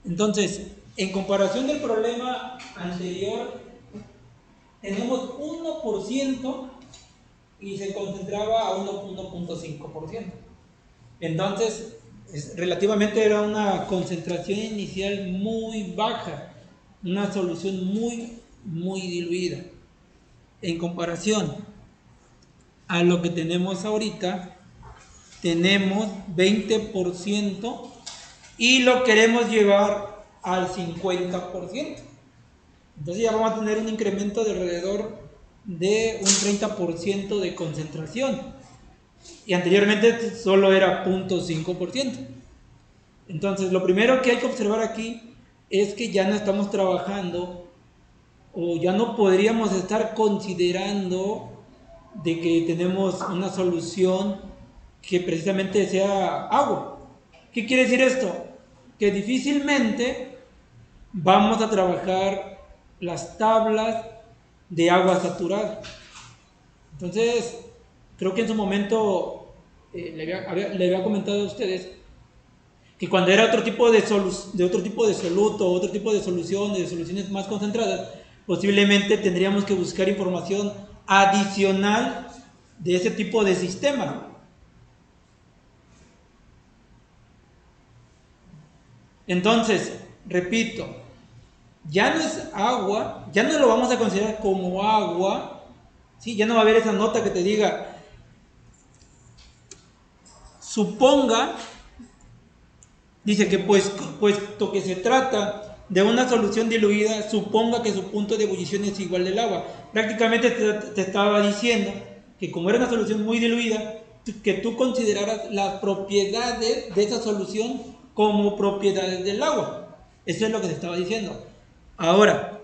Entonces, en comparación del problema anterior, tenemos 1% y se concentraba a 1.5%. Entonces, relativamente era una concentración inicial muy baja, una solución muy diluida. En comparación a lo que tenemos ahorita, tenemos 20% y lo queremos llevar al 50%. Entonces ya vamos a tener un incremento de alrededor de un 30% de concentración. Y anteriormente solo era 0.5%. Entonces lo primero que hay que observar aquí es que ya no estamos trabajando o ya no podríamos estar considerando de que tenemos una solución que precisamente sea agua. ¿Qué quiere decir esto? Que difícilmente vamos a trabajar las tablas de agua saturada. Entonces, creo que en su momento le había comentado a ustedes que cuando era otro tipo de otro tipo de soluto, otro tipo de soluciones, de soluciones más concentradas, posiblemente tendríamos que buscar información adicional de ese tipo de sistema. Entonces, repito, ya no es agua, ya no lo vamos a considerar como agua, ¿sí? Ya no va a haber esa nota que te diga, suponga, dice que puesto que se trata de una solución diluida, suponga que su punto de ebullición es igual del agua. Prácticamente te estaba diciendo que como era una solución muy diluida, que tú consideraras las propiedades de esa solución como propiedades del agua. Eso es lo que te estaba diciendo. Ahora,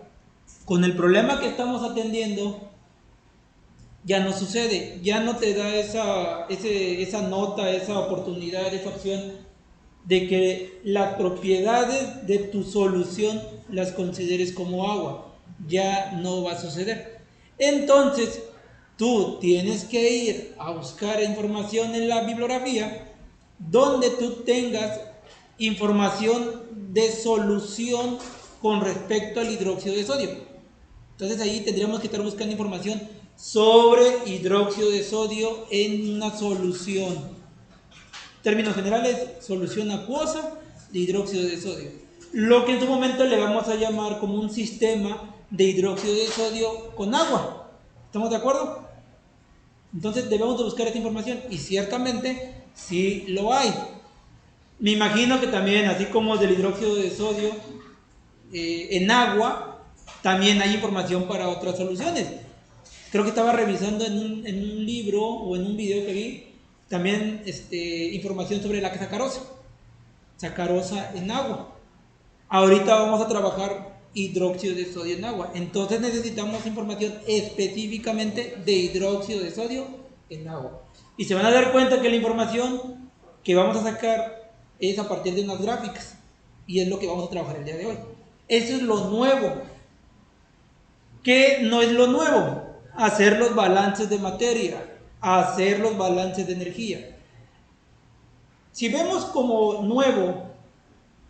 con el problema que estamos atendiendo, ya no sucede, ya no te da esa nota, esa oportunidad, esa opción de que las propiedades de tu solución las consideres como agua. Ya no va a suceder. Entonces, tú tienes que ir a buscar información en la bibliografía donde tú tengas información de solución con respecto al hidróxido de sodio. Entonces ahí tendríamos que estar buscando información sobre hidróxido de sodio en una solución. Términos generales, solución acuosa de hidróxido de sodio. Lo que en su momento le vamos a llamar como un sistema de hidróxido de sodio con agua. ¿Estamos de acuerdo? Entonces debemos de buscar esta información y ciertamente sí lo hay. Me imagino que también, así como del hidróxido de sodio en agua, también hay información para otras soluciones. Creo que estaba revisando en un libro o en un video que vi también información sobre la sacarosa. Sacarosa en agua. Ahorita vamos a trabajar hidróxido de sodio en agua. Entonces necesitamos información específicamente de hidróxido de sodio en agua. Y se van a dar cuenta que la información que vamos a sacar es a partir de unas gráficas. Y es lo que vamos a trabajar el día de hoy. Eso es lo nuevo. ¿Qué no es lo nuevo? Hacer los balances de materia, hacer los balances de energía. Si vemos como nuevo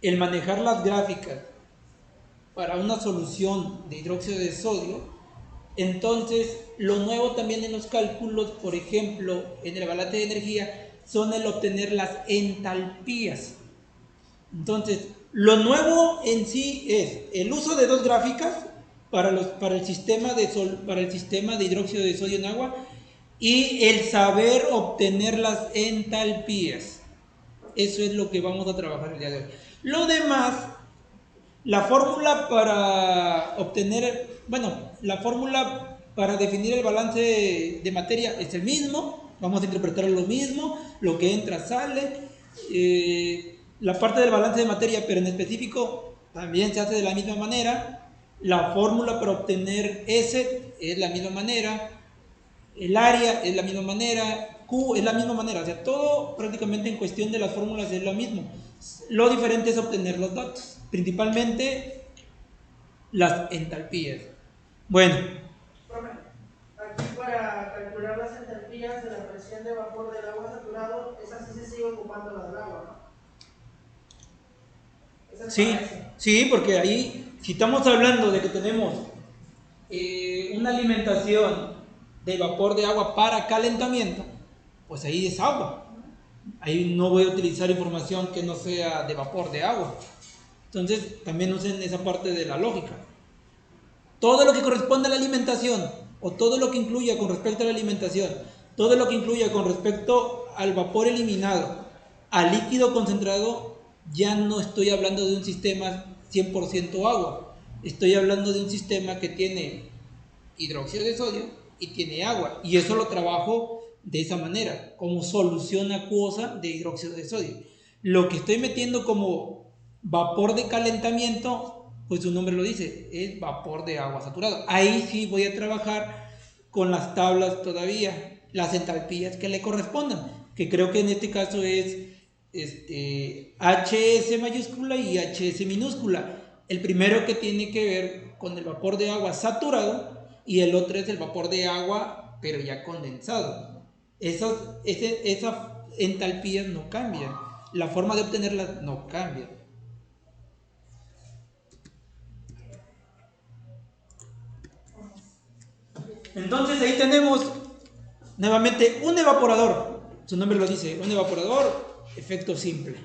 el manejar las gráficas para una solución de hidróxido de sodio, entonces lo nuevo también en los cálculos, por ejemplo, en el balance de energía, son el obtener las entalpías. Entonces, lo nuevo en sí es el uso de dos gráficas para el sistema para el sistema de hidróxido de sodio en agua y el saber obtener las entalpías. Eso es lo que vamos a trabajar el día de hoy. Lo demás, la fórmula para obtener, bueno, la fórmula para definir el balance de materia es el mismo, vamos a interpretar lo mismo, lo que entra sale. La parte del balance de materia, pero en específico, también se hace de la misma manera. La fórmula para obtener S es la misma manera, el área es la misma manera, Q es la misma manera, o sea, todo prácticamente en cuestión de las fórmulas es lo mismo. Lo diferente es obtener los datos, principalmente las entalpías. Bueno, Profe, aquí para calcular las entalpías de la presión de vapor del agua saturado, esa sí se sigue ocupando la del agua, ¿no? Esa es para sí, eso. Sí, porque ahí, si estamos hablando de que tenemos una alimentación de vapor de agua para calentamiento, pues ahí es agua. Ahí no voy a utilizar información que no sea de vapor de agua. Entonces, también usen esa parte de la lógica. Todo lo que corresponde a la alimentación, o todo lo que incluya con respecto a la alimentación, todo lo que incluya con respecto al vapor eliminado, al líquido concentrado, ya no estoy hablando de un sistema 100% agua. Estoy hablando de un sistema que tiene hidróxido de sodio y tiene agua. Y eso lo trabajo de esa manera, como solución acuosa de hidróxido de sodio. Lo que estoy metiendo como vapor de calentamiento, pues su nombre lo dice, es vapor de agua saturado. Ahí sí voy a trabajar con las tablas todavía, las entalpías que le correspondan, que creo que en este caso es HS mayúscula y HS minúscula. El primero que tiene que ver con el vapor de agua saturado y el otro es el vapor de agua pero ya condensado. Esas entalpías no cambian, la forma de obtenerlas no cambia. Entonces ahí tenemos nuevamente un evaporador, su nombre lo dice, un evaporador, efecto simple.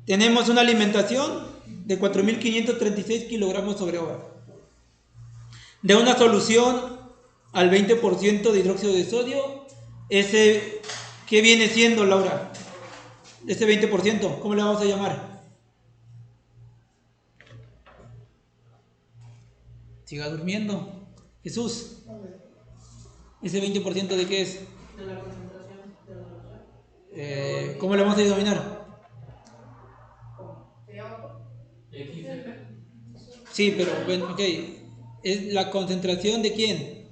Tenemos una alimentación de 4.536 kilogramos sobre hora, de una solución al 20% de hidróxido de sodio. Ese, ¿qué viene siendo, Laura? Ese 20%, ¿cómo le vamos a llamar? Siga durmiendo. Jesús, ¿ese 20% de qué es? De la concentración de la solución. ¿Cómo le vamos a denominar? ¿Se llama? XF. Sí, pero bueno, ok. ¿Es la concentración de quién?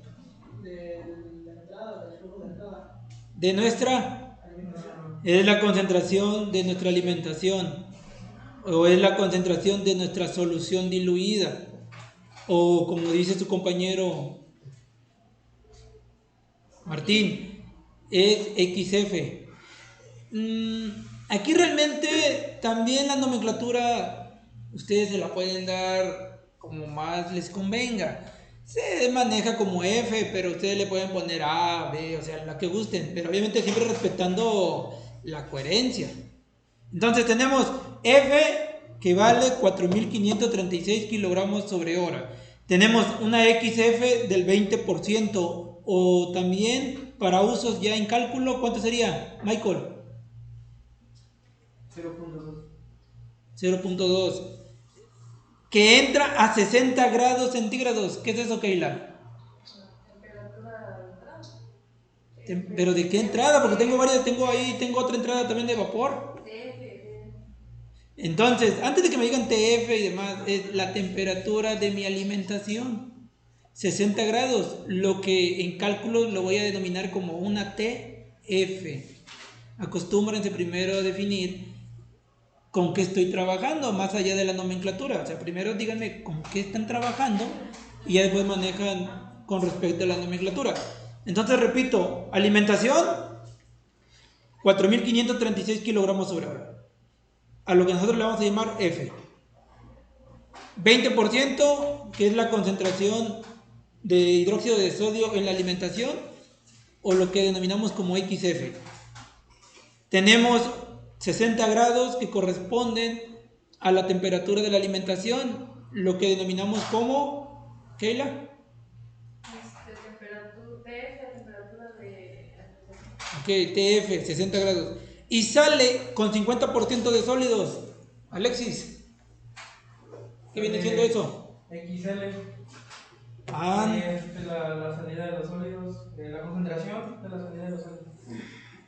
De la entrada, del flujo de entrada. De nuestra. Alimentación. Es la concentración de nuestra alimentación. O es la concentración de nuestra solución diluida. O como dice su compañero Martín, es XF. Aquí realmente también la nomenclatura ustedes se la pueden dar como más les convenga. Se maneja como F, pero ustedes le pueden poner A, B, o sea, la que gusten, pero obviamente siempre respetando la coherencia. Entonces tenemos F que vale 4.536 kilogramos sobre hora. Tenemos una XF del 20%, o también para usos ya en cálculo, ¿cuánto sería, Michael? 0.2. 0.2, que entra a 60 grados centígrados. ¿Qué es eso, Keila? ¿Pero de qué entrada? Porque tengo varias, tengo otra entrada también de vapor. Entonces, antes de que me digan TF y demás, es la temperatura de mi alimentación. 60 grados, lo que en cálculos lo voy a denominar como una TF. Acostúmbrense primero a definir con qué estoy trabajando, más allá de la nomenclatura. O sea, primero díganme con qué están trabajando y ya después manejan con respecto a la nomenclatura. Entonces, repito, alimentación, 4.536 kilogramos sobre hora. A lo que nosotros le vamos a llamar F. 20%, que es la concentración de hidróxido de sodio en la alimentación, o lo que denominamos como XF. Tenemos 60 grados que corresponden a la temperatura de la alimentación, lo que denominamos como, Keila. Temperatura de... Ok, TF, 60 grados. Y sale con 50% de sólidos. Alexis, ¿qué viene siendo eso? XL. Ah, Es la salida de los sólidos, la concentración de la salida de los sólidos.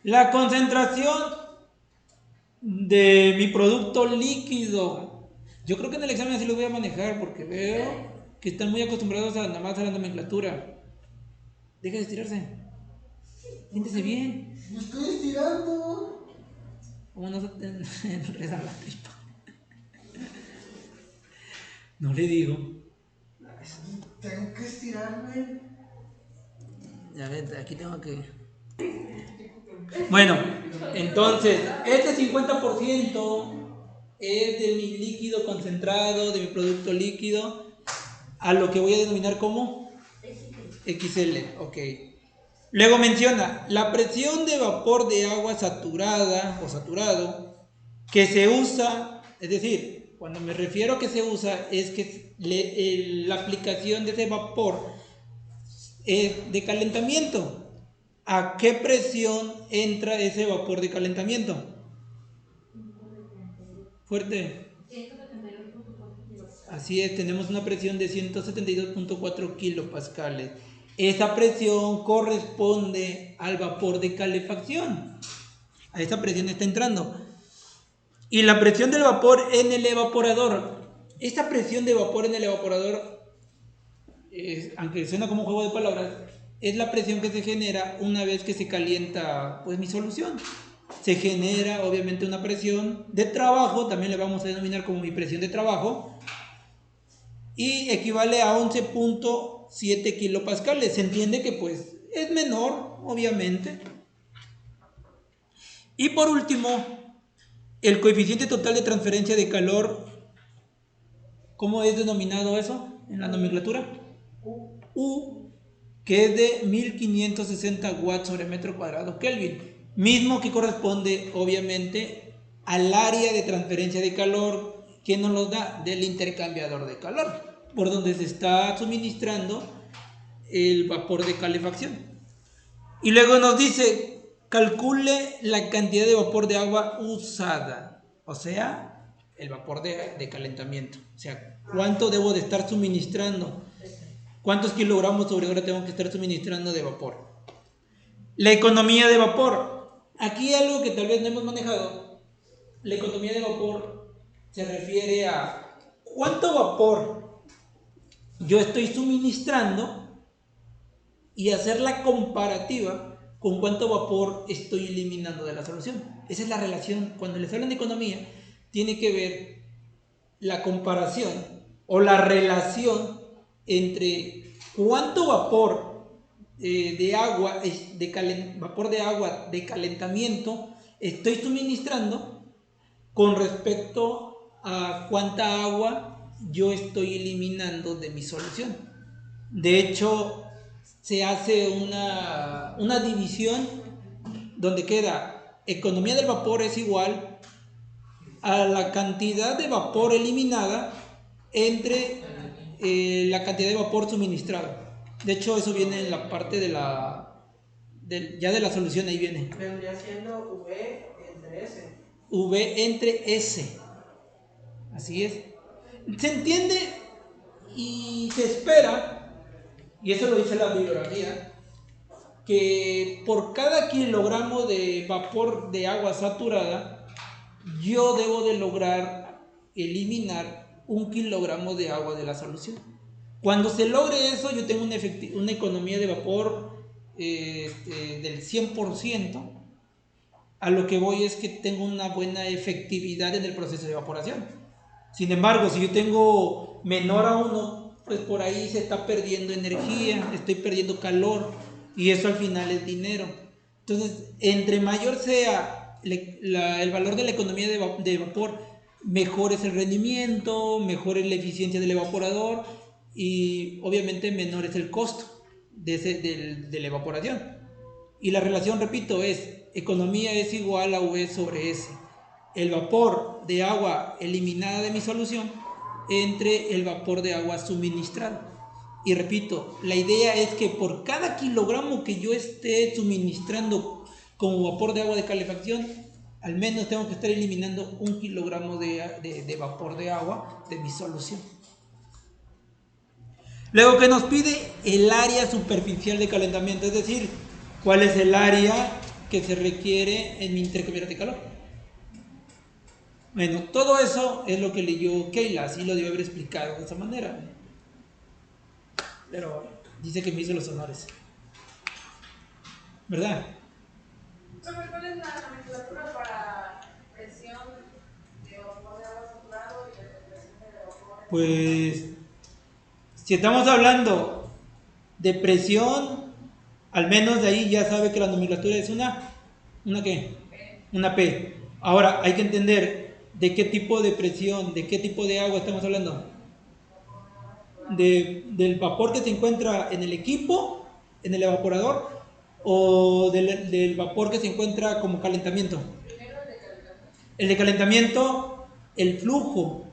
la concentración de mi producto líquido. Yo creo que en el examen así lo voy a manejar porque veo que están muy acostumbrados a nada más a la nomenclatura. Deja de estirarse. Siéntese bien. ¡Me estoy estirando! ¿Cómo no se te enreda la tripa? No le digo. Tengo que estirarme. A ver, aquí tengo que... Bueno, entonces, este 50% es de mi líquido concentrado, de mi producto líquido, a lo que voy a denominar como XL, ok. Luego menciona la presión de vapor de agua saturada o saturado que se usa, es decir, cuando me refiero a que se usa es que la aplicación de ese vapor es de calentamiento. ¿A qué presión entra ese vapor de calentamiento? Fuerte. Así es, tenemos una presión de 172.4 kilopascales. Esa presión corresponde al vapor de calefacción. A esa presión está entrando. Y la presión del vapor en el evaporador. Esta presión de vapor en el evaporador, aunque suena como un juego de palabras, es la presión que se genera una vez que se calienta pues mi solución. Se genera obviamente una presión de trabajo, también le vamos a denominar como mi presión de trabajo, y equivale a 11.7 kilopascales. Se entiende que pues es menor, obviamente. Y por último, el coeficiente total de transferencia de calor, ¿cómo es denominado eso en la nomenclatura? U, que es de 1560 watts sobre metro cuadrado Kelvin, mismo que corresponde obviamente al área de transferencia de calor que nos lo da del intercambiador de calor, por donde se está suministrando el vapor de calefacción. Y luego nos dice, calcule la cantidad de vapor de agua usada, o sea, el vapor de calentamiento, o sea, cuánto debo de estar suministrando, cuántos kilogramos sobre hora tengo que estar suministrando de vapor. La economía de vapor, aquí algo que tal vez no hemos manejado. La economía de vapor se refiere a cuánto vapor yo estoy suministrando y hacer la comparativa con cuánto vapor estoy eliminando de la solución. Esa es la relación. Cuando les hablan de economía, tiene que ver la comparación o la relación entre cuánto vapor de agua, vapor de agua de calentamiento estoy suministrando con respecto a cuánta agua yo estoy eliminando de mi solución. De hecho, se hace una división donde queda economía del vapor es igual a la cantidad de vapor eliminada entre la cantidad de vapor suministrado. De hecho, eso viene en la parte ya de la solución, ahí viene. Vendría siendo V entre S. V entre S. Así es. Se entiende y se espera, y eso lo dice la bibliografía, que por cada kilogramo de vapor de agua saturada, yo debo de lograr eliminar 1 kilogramo de agua de la solución. Cuando se logre eso, yo tengo una economía de vapor del 100%. A lo que voy es que tengo una buena efectividad en el proceso de evaporación. Sin embargo, si yo tengo menor a 1, pues por ahí se está perdiendo energía, estoy perdiendo calor, y eso al final es dinero. Entonces, entre mayor sea el valor de la economía de vapor, mejor es el rendimiento, mejor es la eficiencia del evaporador, y obviamente menor es el costo de la evaporación. Y la relación, repito, es economía es igual a V sobre S. El vapor de agua eliminada de mi solución entre el vapor de agua suministrado. Y repito, la idea es que por cada kilogramo que yo esté suministrando como vapor de agua de calefacción, al menos tengo que estar eliminando 1 kilogramo de vapor de agua de mi solución. Luego, que nos pide el área superficial de calentamiento, es decir, cuál es el área que se requiere en mi intercambiador de calor. Bueno, todo eso es lo que leyó Keila, así lo debe haber explicado de esa manera. Pero dice que me hizo los honores. ¿Verdad? ¿Cuál es la nomenclatura para presión de vapor de agua saturado y de presión de vapor? Pues, si estamos hablando de presión, al menos de ahí ya sabe que la nomenclatura es ¿una qué? Una P. Ahora, hay que entender, ¿De qué tipo de presión, de qué tipo de agua estamos hablando? ¿Del vapor que se encuentra en el equipo, en el evaporador, o del vapor que se encuentra como calentamiento? El de calentamiento, el flujo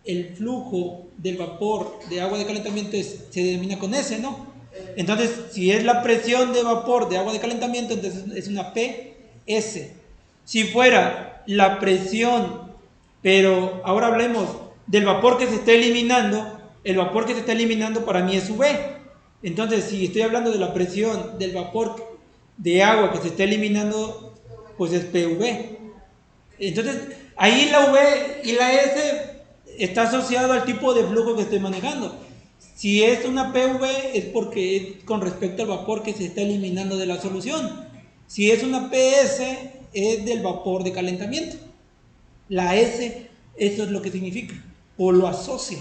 del vapor de agua de calentamiento se denomina con S, ¿no? Entonces, si es la presión de vapor de agua de calentamiento, entonces es una PS. Si fuera la presión, pero ahora hablemos del vapor que se está eliminando, el vapor que se está eliminando para mí es UV. Entonces, si estoy hablando de la presión del vapor de agua que se está eliminando, pues es PV. Entonces, ahí la V y la S está asociado al tipo de flujo que estoy manejando. Si es una PV es porque es con respecto al vapor que se está eliminando de la solución. Si es una PS es del vapor de calentamiento. La S, eso es lo que significa, o lo asocia.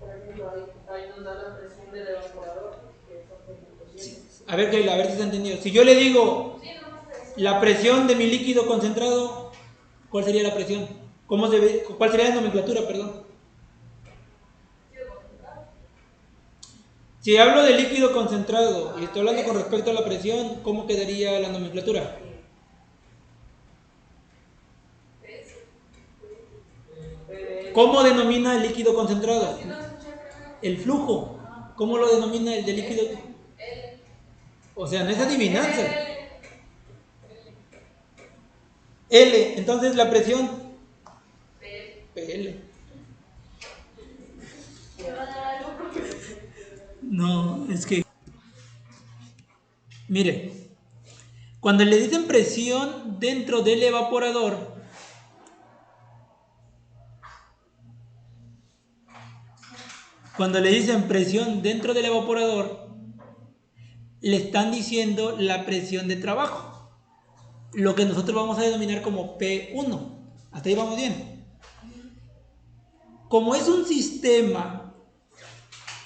Por ejemplo, ahí nos da la presión del evaporador, que es 8.7. A ver, Keila, a ver si se ha entendido. Si yo le digo la presión de mi líquido concentrado, ¿cuál sería la presión? ¿Cuál sería la nomenclatura, perdón? Si hablo de líquido concentrado y estoy hablando con respecto a la presión, ¿cómo quedaría la nomenclatura? ¿Cómo denomina el líquido concentrado? El flujo. ¿Cómo lo denomina el de líquido? O sea, no es adivinanza. L. Entonces la presión. PL. No, es que... Mire, cuando le dicen presión dentro del evaporador, le están diciendo la presión de trabajo, lo que nosotros vamos a denominar como P1. Hasta ahí vamos bien. Como es un sistema,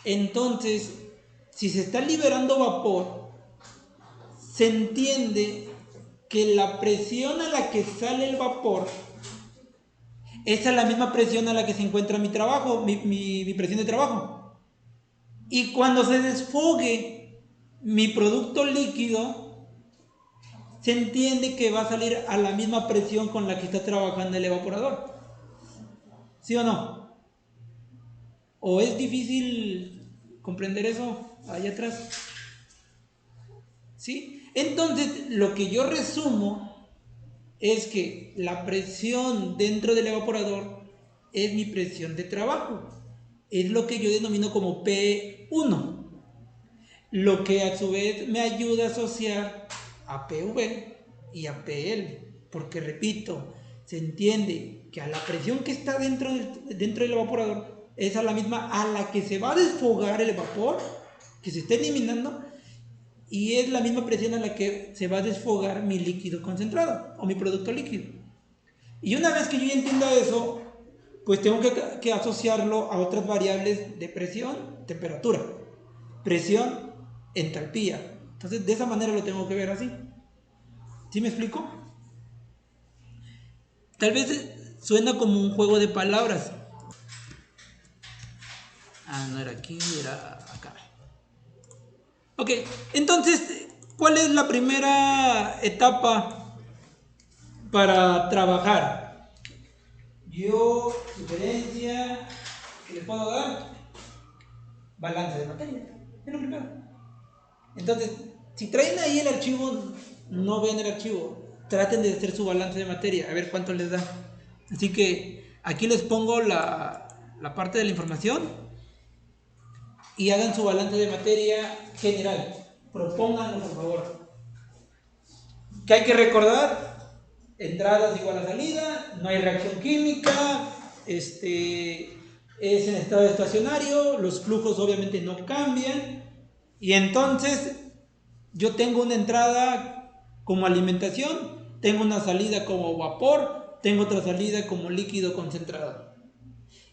entonces, si se está liberando vapor, se entiende que la presión a la que sale el vapor es a la misma presión a la que se encuentra mi trabajo, mi presión de trabajo. Y cuando se desfogue mi producto líquido, se entiende que va a salir a la misma presión con la que está trabajando el evaporador. ¿Sí o no? ¿O es difícil comprender eso allá atrás? ¿Sí? Entonces, lo que yo resumo es que la presión dentro del evaporador es mi presión de trabajo. Es lo que yo denomino como P1. Lo que a su vez me ayuda a asociar a PV y a PL. Porque repito, se entiende que a la presión que está dentro del evaporador es a la misma a la que se va a desfogar el vapor que se está eliminando, y es la misma presión a la que se va a desfogar mi líquido concentrado o mi producto líquido. Y una vez que yo ya entienda eso, pues tengo que asociarlo a otras variables de presión, temperatura, presión, entalpía. Entonces de esa manera lo tengo que ver así. ¿Sí me explico? Tal vez suena como un juego de palabras. No era aquí, era acá. Ok, entonces, ¿cuál es la primera etapa para trabajar? Yo, sugerencia que le puedo dar, balance de materia. Es lo primero. Entonces, si traen ahí el archivo, no vean el archivo. Traten de hacer su balance de materia, a ver cuánto les da. Así que aquí les pongo la parte de la información y hagan su balance de materia general. Propónganlo, por favor. ¿Qué hay que recordar? Entradas igual a salida, no hay reacción química, es en estado estacionario, los flujos obviamente no cambian, y entonces yo tengo una entrada como alimentación, tengo una salida como vapor, tengo otra salida como líquido concentrado.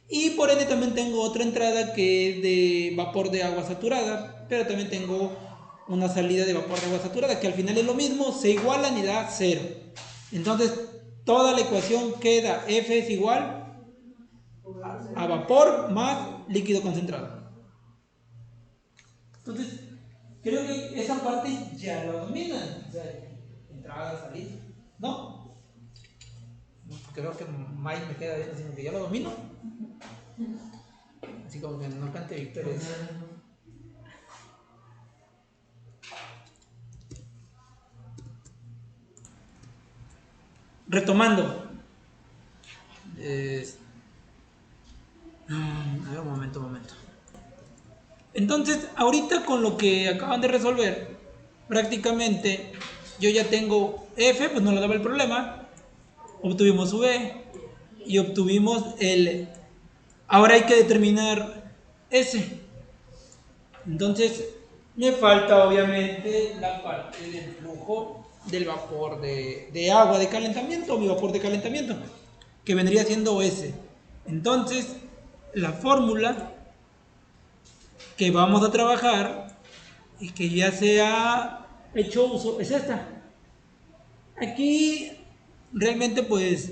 Y por ende también tengo otra entrada que es de vapor de agua saturada, pero también tengo una salida de vapor de agua saturada, que al final es lo mismo, se igualan y da 0. Entonces, toda la ecuación queda F es igual a vapor más líquido concentrado. Entonces, creo que esa parte ya lo dominan. O sea, entrada, salida. ¿No? Creo que Mike me queda bien diciendo que ya lo domino. Así como que no cante victorias. Retomando. A ver, un momento. Entonces, ahorita con lo que acaban de resolver, prácticamente yo ya tengo F, pues no le daba el problema. Obtuvimos V y obtuvimos L. Ahora hay que determinar S. Entonces, me falta obviamente la parte del flujo del vapor de agua de calentamiento, mi vapor de calentamiento, que vendría siendo S. Entonces, la fórmula que vamos a trabajar y que ya se ha hecho uso es esta. Aquí realmente pues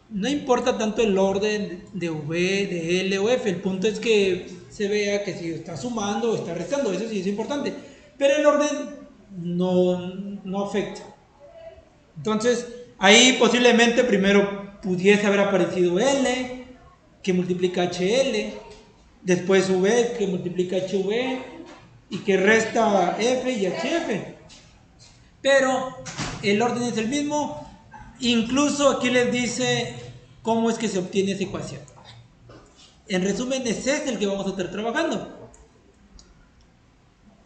no importa tanto el orden de V, de L o F, el punto es que se vea que si está sumando o está restando, eso sí es importante, pero el orden no afecta. Entonces ahí posiblemente primero pudiese haber aparecido L que multiplica HL, después V que multiplica HV y que resta F y HF, pero el orden es el mismo. Incluso aquí les dice cómo es que se obtiene esa ecuación. En resumen, ese es el que vamos a estar trabajando.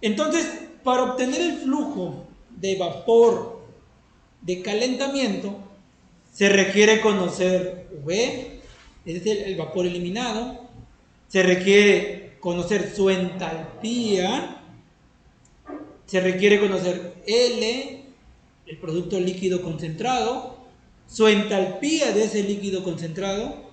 Entonces, para obtener el flujo de vapor de calentamiento, se requiere conocer V, es el vapor eliminado. Se requiere conocer su entalpía. Se requiere conocer L, el producto líquido concentrado, su entalpía de ese líquido concentrado,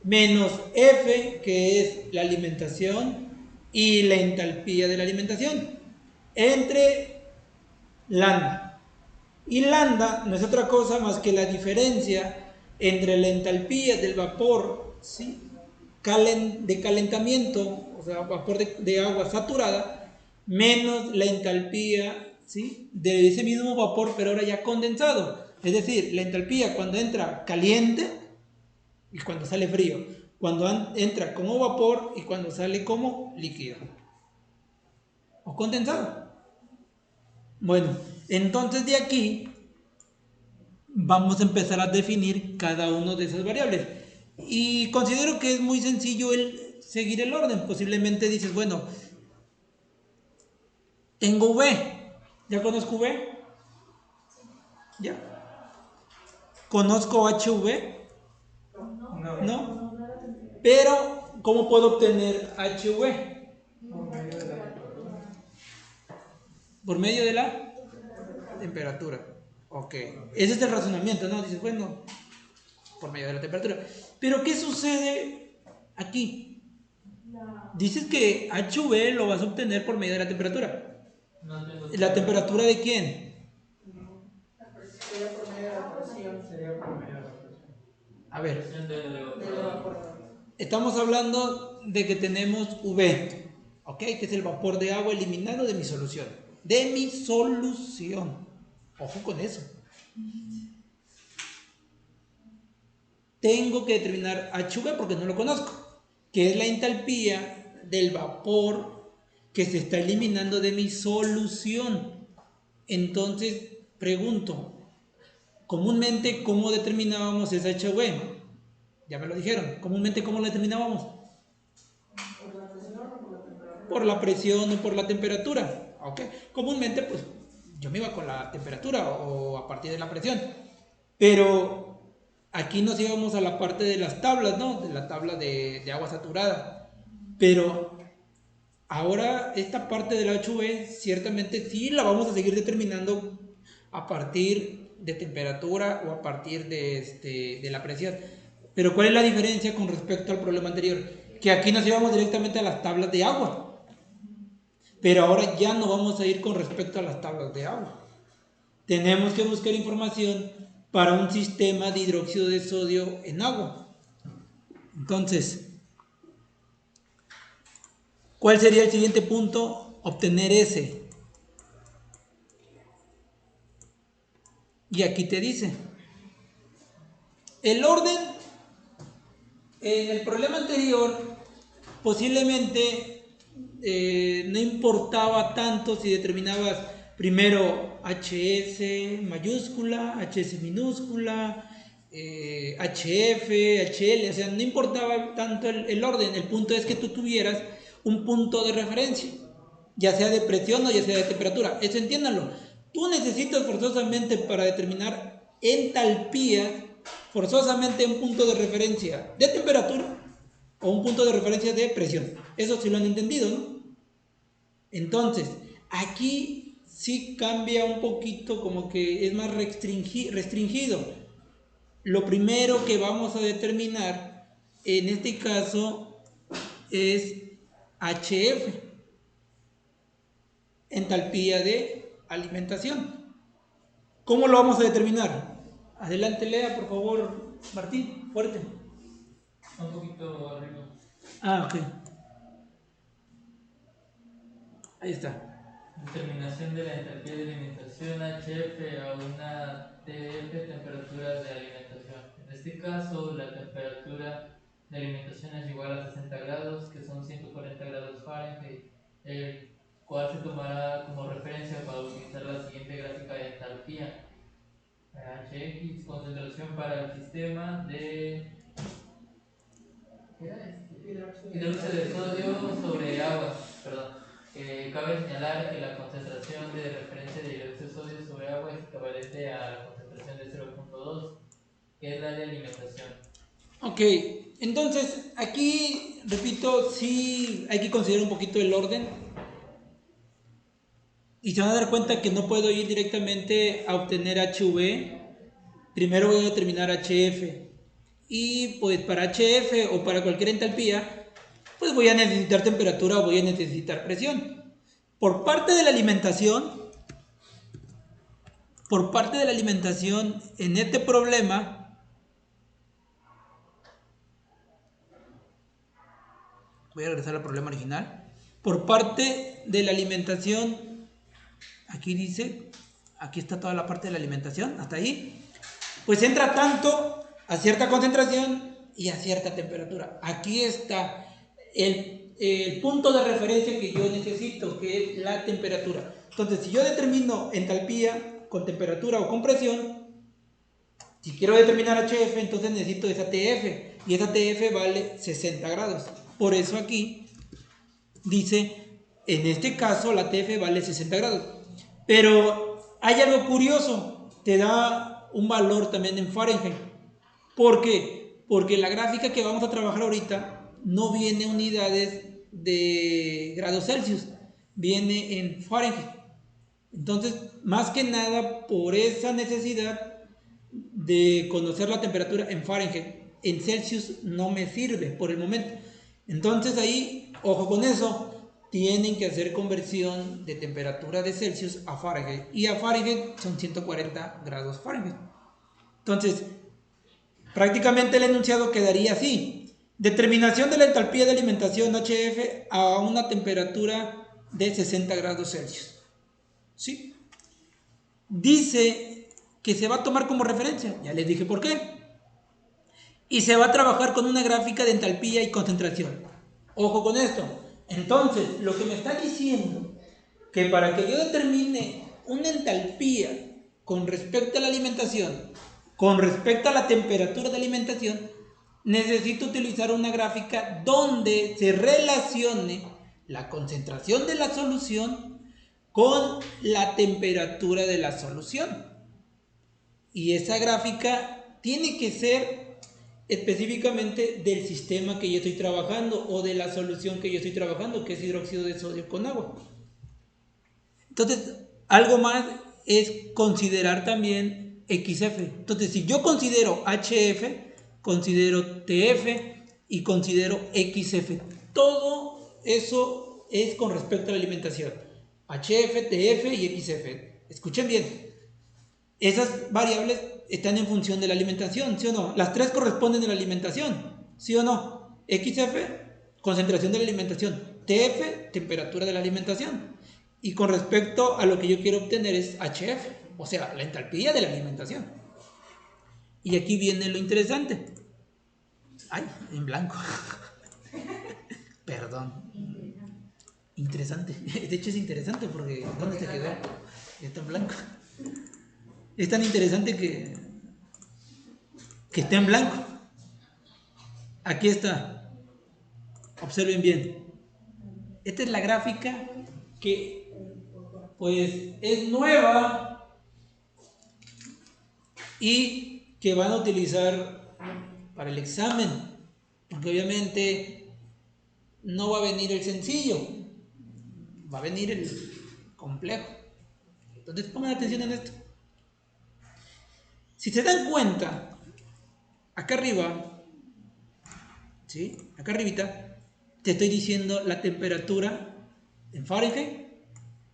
menos F, que es la alimentación, y la entalpía de la alimentación, entre lambda. Y lambda no es otra cosa más que la diferencia entre la entalpía del vapor, ¿sí?, de calentamiento, o sea, vapor de agua saturada, menos la entalpía, ¿sí?, de ese mismo vapor, pero ahora ya condensado. Es decir, la entalpía cuando entra caliente y cuando sale frío, cuando entra como vapor y cuando sale como líquido o condensado. Bueno, entonces de aquí vamos a empezar a definir cada una de esas variables. Y considero que es muy sencillo el seguir el orden. Posiblemente dices, bueno, tengo V. ¿Ya conozco V? ¿Ya? ¿Conozco HV? No. Pero, ¿cómo puedo obtener HV? Por medio de la temperatura. Ok. Ese es el razonamiento, ¿no? Dices, bueno, por medio de la temperatura. Pero, ¿qué sucede aquí? Dices que HV lo vas a obtener por medio de la temperatura. ¿La temperatura de quién? Sería por medio de la presión. A ver, estamos hablando de que tenemos V, ¿ok? Que es el vapor de agua eliminado de mi solución. De mi solución. Ojo con eso. Tengo que determinar HV porque no lo conozco, que es la entalpía del vapor que se está eliminando de mi solución. Entonces, pregunto, comúnmente, ¿cómo determinábamos esa HV? Ya me lo dijeron. Comúnmente, ¿cómo lo determinábamos? Por la presión o por la temperatura. ¿Ok? Comúnmente, pues, yo me iba con la temperatura o a partir de la presión. Pero aquí nos íbamos a la parte de las tablas, ¿no? De la tabla de agua saturada. Pero ahora esta parte de la HV ciertamente sí la vamos a seguir determinando a partir de temperatura o a partir de la presión. Pero ¿cuál es la diferencia con respecto al problema anterior? Que aquí nos íbamos directamente a las tablas de agua. Pero ahora ya no vamos a ir con respecto a las tablas de agua. Tenemos que buscar información para un sistema de hidróxido de sodio en agua. Entonces, ¿cuál sería el siguiente punto? Obtener S. Y aquí te dice, el orden, en el problema anterior, posiblemente no importaba tanto si determinabas primero HS mayúscula, HS minúscula, HF, HL, o sea, no importaba tanto el orden, el punto es que tú tuvieras un punto de referencia, ya sea de presión o ya sea de temperatura. Eso entiéndanlo. Tú necesitas forzosamente para determinar entalpía, forzosamente un punto de referencia de temperatura o un punto de referencia de presión. Eso sí lo han entendido, ¿no? Entonces, aquí sí cambia un poquito, como que es más restringido. Lo primero que vamos a determinar en este caso es HF, entalpía de alimentación. ¿Cómo lo vamos a determinar? Adelante, lea, por favor, Martín, fuerte. Un poquito arriba. Ah, ok. Ahí está. Determinación de la entalpía de alimentación HF a una TF temperatura de alimentación. En este caso, la temperatura de alimentación es igual a 60 grados, que son 140 grados Fahrenheit, el cual se tomará como referencia para utilizar la siguiente gráfica de entalpía. HX, concentración para el sistema de hidróxido de sodio sobre agua. Perdón. Cabe señalar que la concentración de referencia de hidróxido de sodio sobre agua es equivalente a la concentración de 0.2, que es la de alimentación. Ok, entonces aquí, repito, sí hay que considerar un poquito el orden. Y se van a dar cuenta que no puedo ir directamente a obtener HV. Primero voy a determinar HF. Y pues para HF o para cualquier entalpía, pues voy a necesitar temperatura o voy a necesitar presión. Por parte de la alimentación, en este problema, voy a regresar al problema original. Por parte de la alimentación, aquí dice, aquí está toda la parte de la alimentación, hasta ahí, pues entra tanto a cierta concentración y a cierta temperatura. Aquí está el punto de referencia que yo necesito, que es la temperatura. Entonces, si yo determino entalpía con temperatura o con presión, si quiero determinar HF, entonces necesito esa TF, y esa TF vale 60 grados. Por eso aquí dice, en este caso la TF vale 60 grados. Pero hay algo curioso, te da un valor también en Fahrenheit. ¿Por qué? Porque la gráfica que vamos a trabajar ahorita no viene en unidades de grados Celsius, viene en Fahrenheit. Entonces, más que nada, por esa necesidad de conocer la temperatura en Fahrenheit, en Celsius no me sirve por el momento. Entonces ahí, ojo con eso, tienen que hacer conversión de temperatura de Celsius a Fahrenheit. Y a Fahrenheit son 140 grados Fahrenheit. Entonces, prácticamente el enunciado quedaría así. Determinación de la entalpía de alimentación HF a una temperatura de 60 grados Celsius. ¿Sí? Dice que se va a tomar como referencia. Ya les dije por qué. Y se va a trabajar con una gráfica de entalpía y concentración. Ojo con esto. Entonces, lo que me está diciendo que para que yo determine una entalpía con respecto a la alimentación, con respecto a la temperatura de alimentación, necesito utilizar una gráfica donde se relacione la concentración de la solución con la temperatura de la solución. Y esa gráfica tiene que ser específicamente del sistema que yo estoy trabajando o de la solución que yo estoy trabajando, que es hidróxido de sodio con agua. Entonces, algo más es considerar también XF. Entonces, si yo considero HF, considero TF y considero XF. Todo eso es con respecto a la alimentación. HF, TF y XF. Escuchen bien. esas variables están en función de la alimentación, ¿sí o no? Las tres corresponden a la alimentación, ¿sí o no? XF, concentración de la alimentación. TF, temperatura de la alimentación. Y con respecto a lo que yo quiero obtener es HF, o sea, la entalpía de la alimentación. Y aquí viene lo interesante. Ay, en blanco. Perdón. Interesante. De hecho es interesante porque ¿dónde se quedó? Está en blanco. Es tan interesante que está en blanco. Aquí está. Observen bien. Esta es la gráfica que pues es nueva y que van a utilizar para el examen, porque obviamente no va a venir el sencillo, va a venir el complejo. Entonces pongan atención en esto. Si se dan cuenta, acá arriba, ¿sí? Acá arribita, te estoy diciendo la temperatura en Fahrenheit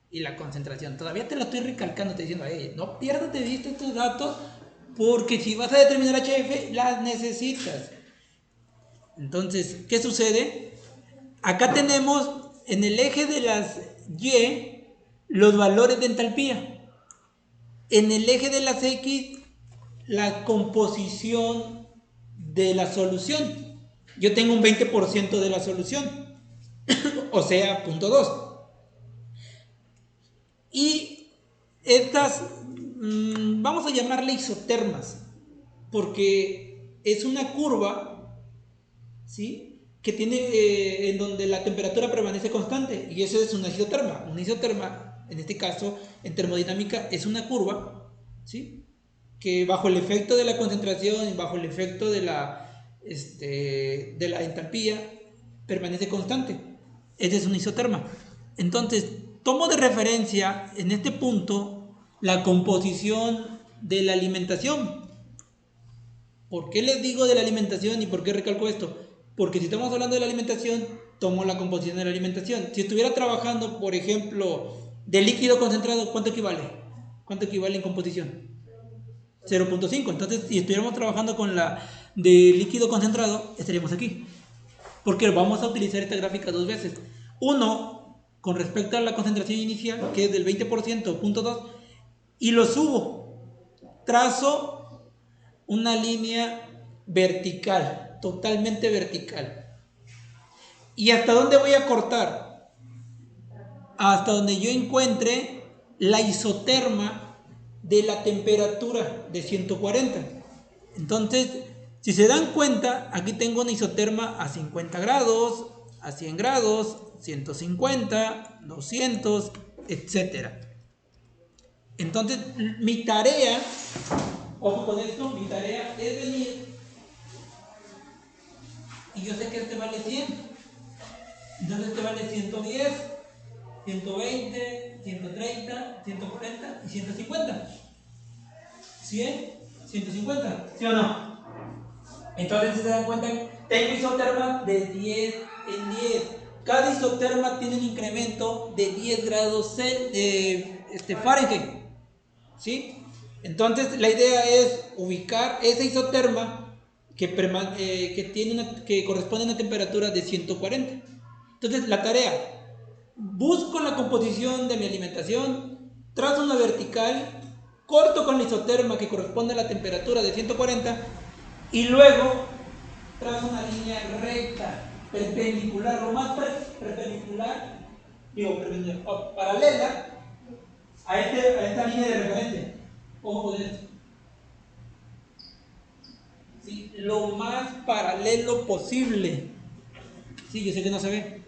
y la concentración. Todavía te la estoy recalcando, te diciendo, no pierdas de vista estos datos, porque si vas a determinar HF, las necesitas. Entonces, ¿qué sucede? Acá tenemos en el eje de las Y los valores de entalpía. En el eje de las X, la composición de la solución. Yo tengo un 20% de la solución, o sea, 0.2. Y estas, vamos a llamarle isotermas, porque es una curva, ¿sí?, que tiene en donde la temperatura permanece constante, y eso es una isoterma. Una isoterma, en este caso, en termodinámica, es una curva, ¿sí?, que bajo el efecto de la concentración y bajo el efecto de la entalpía permanece constante. Esa es una isoterma. Entonces, tomo de referencia en este punto la composición de la alimentación. ¿Por qué les digo de la alimentación y por qué recalco esto? Porque si estamos hablando de la alimentación, tomo la composición de la alimentación. Si estuviera trabajando, por ejemplo, de líquido concentrado, ¿cuánto equivale? ¿Cuánto equivale en composición? 0.5. Entonces, si estuviéramos trabajando con la de líquido concentrado, estaríamos aquí. Porque vamos a utilizar esta gráfica dos veces. Uno, con respecto a la concentración inicial, que es del 20%, 0.2, y lo subo. Trazo una línea vertical, totalmente vertical. ¿Y hasta dónde voy a cortar? Hasta donde yo encuentre la isoterma de la temperatura de 140. Entonces, si se dan cuenta, aquí tengo una isoterma a 50 grados, a 100 grados, 150, 200, etc. Entonces, mi tarea, ojo con esto, mi tarea es venir, y yo sé que este vale 100, entonces este vale 110, 120, 130, 140 y 150. 100, 150, ¿sí o no? Entonces, si se dan cuenta, tengo isoterma de 10 en 10. Cada isoterma tiene un incremento de 10 grados Fahrenheit, ¿sí? Entonces, la idea es ubicar esa isoterma que corresponde a una temperatura de 140. Entonces, la tarea: busco la composición de mi alimentación, trazo una vertical, corto con la isoterma que corresponde a la temperatura de 140 y luego trazo una línea recta, perpendicular, lo más paralela a esta línea de referencia. Ojo con esto. ¿Sí? Lo más paralelo posible. Sí, yo sé que no se ve,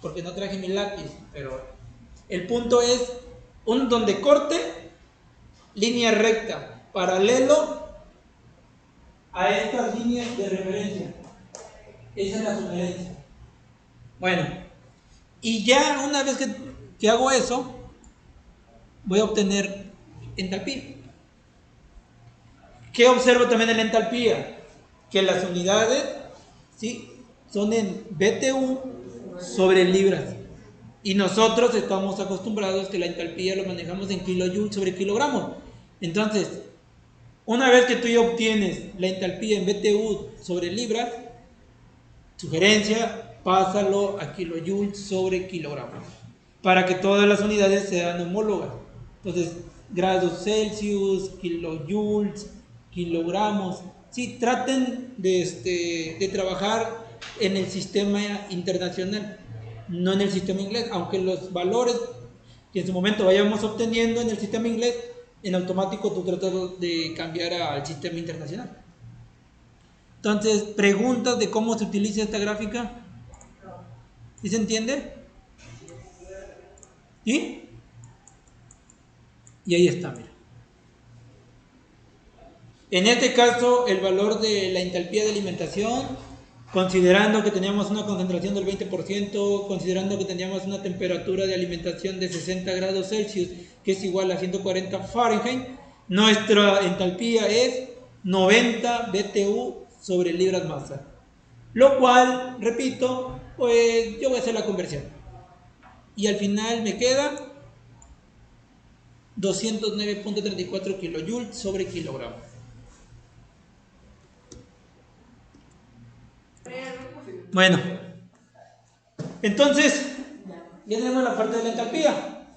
porque no traje mi lápiz, pero el punto es donde corte, línea recta, paralelo a estas líneas de referencia. Esa es la sugerencia. Bueno, y ya una vez que hago eso, voy a obtener entalpía. ¿Qué observo también en la entalpía? Que las unidades, ¿sí?, son en BTU sobre libras. Y nosotros estamos acostumbrados que la entalpía lo manejamos en kilojoules sobre kilogramos. Entonces, una vez que tú ya obtienes la entalpía en BTU sobre libras, sugerencia, pásalo a kilojoules sobre kilogramos, para que todas las unidades sean homólogas. Entonces, grados Celsius, kilojoules, kilogramos. Sí, traten de trabajar en el sistema internacional, no en el sistema inglés, aunque los valores que en su momento vayamos obteniendo en el sistema inglés, en automático tú tratas de cambiar al sistema internacional. Entonces, preguntas de cómo se utiliza esta gráfica. ¿Sí se entiende? ¿Sí? Y ahí está, mira. En este caso, el valor de la entalpía de alimentación, considerando que teníamos una concentración del 20%, considerando que teníamos una temperatura de alimentación de 60 grados Celsius, que es igual a 140 Fahrenheit, nuestra entalpía es 90 BTU sobre libras masa. Lo cual, repito, pues yo voy a hacer la conversión. Y al final me queda 209.34 kilojoules sobre kilogramo. Bueno, entonces ya tenemos la parte de la entalpía.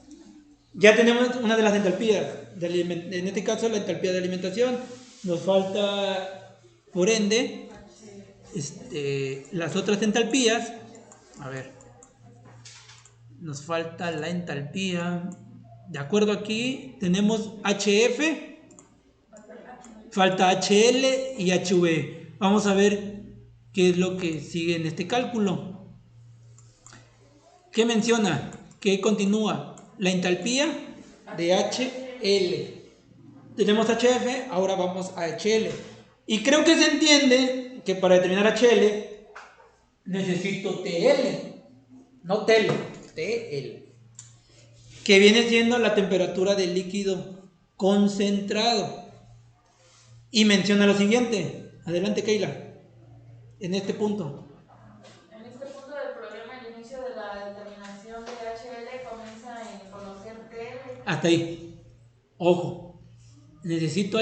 Ya tenemos una de las entalpías. En este caso, la entalpía de alimentación. Nos falta, por ende, las otras entalpías. A ver, nos falta la entalpía. De acuerdo, aquí tenemos HF, falta HL y HV. Vamos a ver qué es lo que sigue en este cálculo. ¿Qué menciona? ¿Qué continúa? La entalpía de HL. Tenemos HF, ahora vamos a HL. Y creo que se entiende que para determinar HL necesito TL, no TL, TL, que viene siendo la temperatura del líquido concentrado. Y menciona lo siguiente. Adelante, Keila, en este punto. En este punto del problema, el inicio de la determinación de HL comienza en conocer TL. Hasta ahí. Ojo. Necesito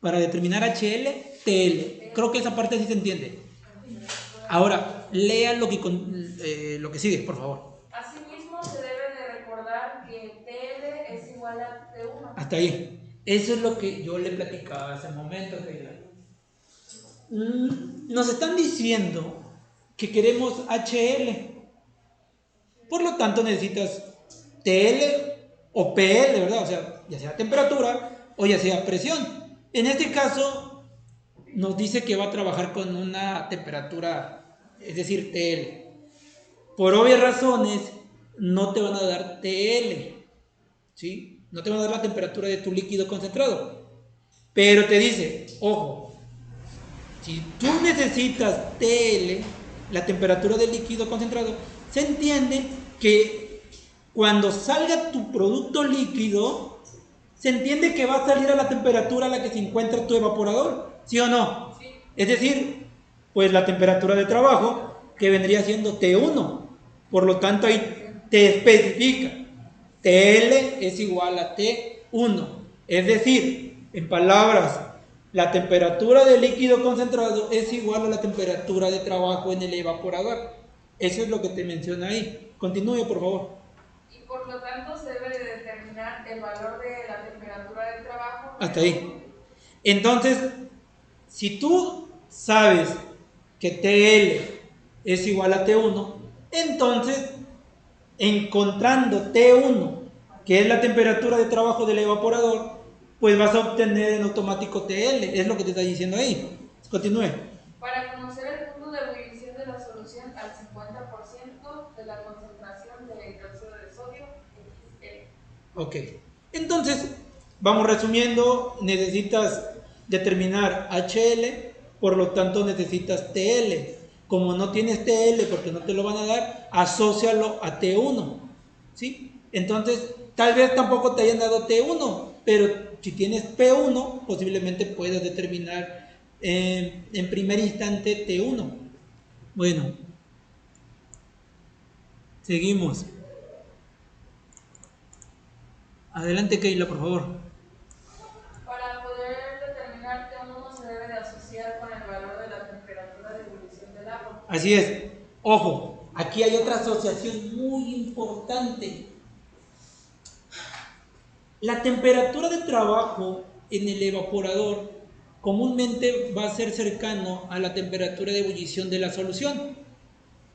para determinar HL, TL. Creo que esa parte sí se entiende. Ahora, lea lo que sigue, por favor. Asimismo, se debe de recordar que TL es igual a T1. Hasta ahí. Eso es lo que yo le platicaba hace un momento, Keila. Nos están diciendo que queremos HL. Por lo tanto, necesitas TL o PL, ¿verdad? O sea, ya sea temperatura o ya sea presión. En este caso, nos dice que va a trabajar con una temperatura, es decir, TL. Por obvias razones, no te van a dar TL, ¿sí? No te van a dar la temperatura de tu líquido concentrado. Pero te dice, ojo, si tú necesitas TL, la temperatura del líquido concentrado, se entiende que cuando salga tu producto líquido, se entiende que va a salir a la temperatura a la que se encuentra tu evaporador, ¿sí o no? Sí. Es decir, pues la temperatura de trabajo que vendría siendo T1. Por lo tanto, ahí te especifica. TL es igual a T1. Es decir, en palabras, la temperatura del líquido concentrado es igual a la temperatura de trabajo en el evaporador. Eso es lo que te menciona ahí. Continúe, por favor. Y por lo tanto se debe de determinar el valor de la temperatura del trabajo. Hasta ahí. Entonces, si tú sabes que TL es igual a T1, entonces, encontrando T1, que es la temperatura de trabajo del evaporador, pues vas a obtener en automático TL. Es lo que te está diciendo ahí. Continúe. Para conocer el punto de ebullición de la solución al 50% de la concentración de hidróxido de sodio. Ok. Entonces, vamos resumiendo. Necesitas determinar HL, por lo tanto necesitas TL. Como no tienes TL porque no te lo van a dar, asócialo a T1. ¿Sí? Entonces, tal vez tampoco te hayan dado T1, pero si tienes P1, posiblemente puedas determinar en primer instante T1. Bueno, seguimos. Adelante, Keila, por favor. Para poder determinar T1 se debe de asociar con el valor de la temperatura de ebullición del agua. Así es. Ojo, aquí hay otra asociación muy importante. La temperatura de trabajo en el evaporador comúnmente va a ser cercano a la temperatura de ebullición de la solución,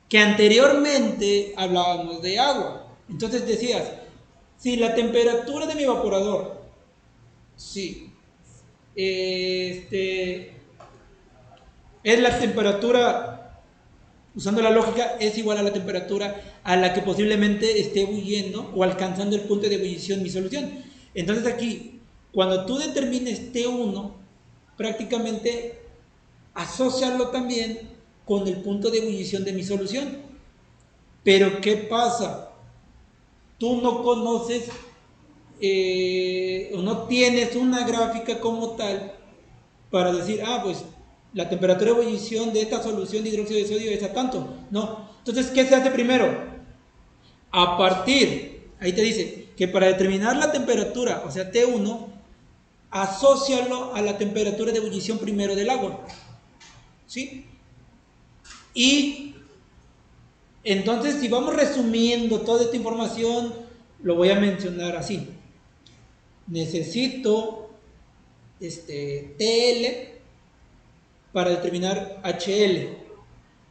que anteriormente hablábamos de agua. Entonces decías, si la temperatura de mi evaporador, sí, es la temperatura, usando la lógica, es igual a la temperatura a la que posiblemente esté ebulliendo o alcanzando el punto de ebullición mi solución. Entonces aquí, cuando tú determines T1, prácticamente asociarlo también con el punto de ebullición de mi solución. Pero ¿qué pasa? Tú no conoces o no tienes una gráfica como tal para decir, pues la temperatura de ebullición de esta solución de hidróxido de sodio es a tanto. No. Entonces, ¿qué se hace primero? Ahí te dice que para determinar la temperatura, o sea, T1, asócialo a la temperatura de ebullición primero del agua. ¿Sí? Y entonces, si vamos resumiendo toda esta información, lo voy a mencionar así. Necesito TL para determinar HL.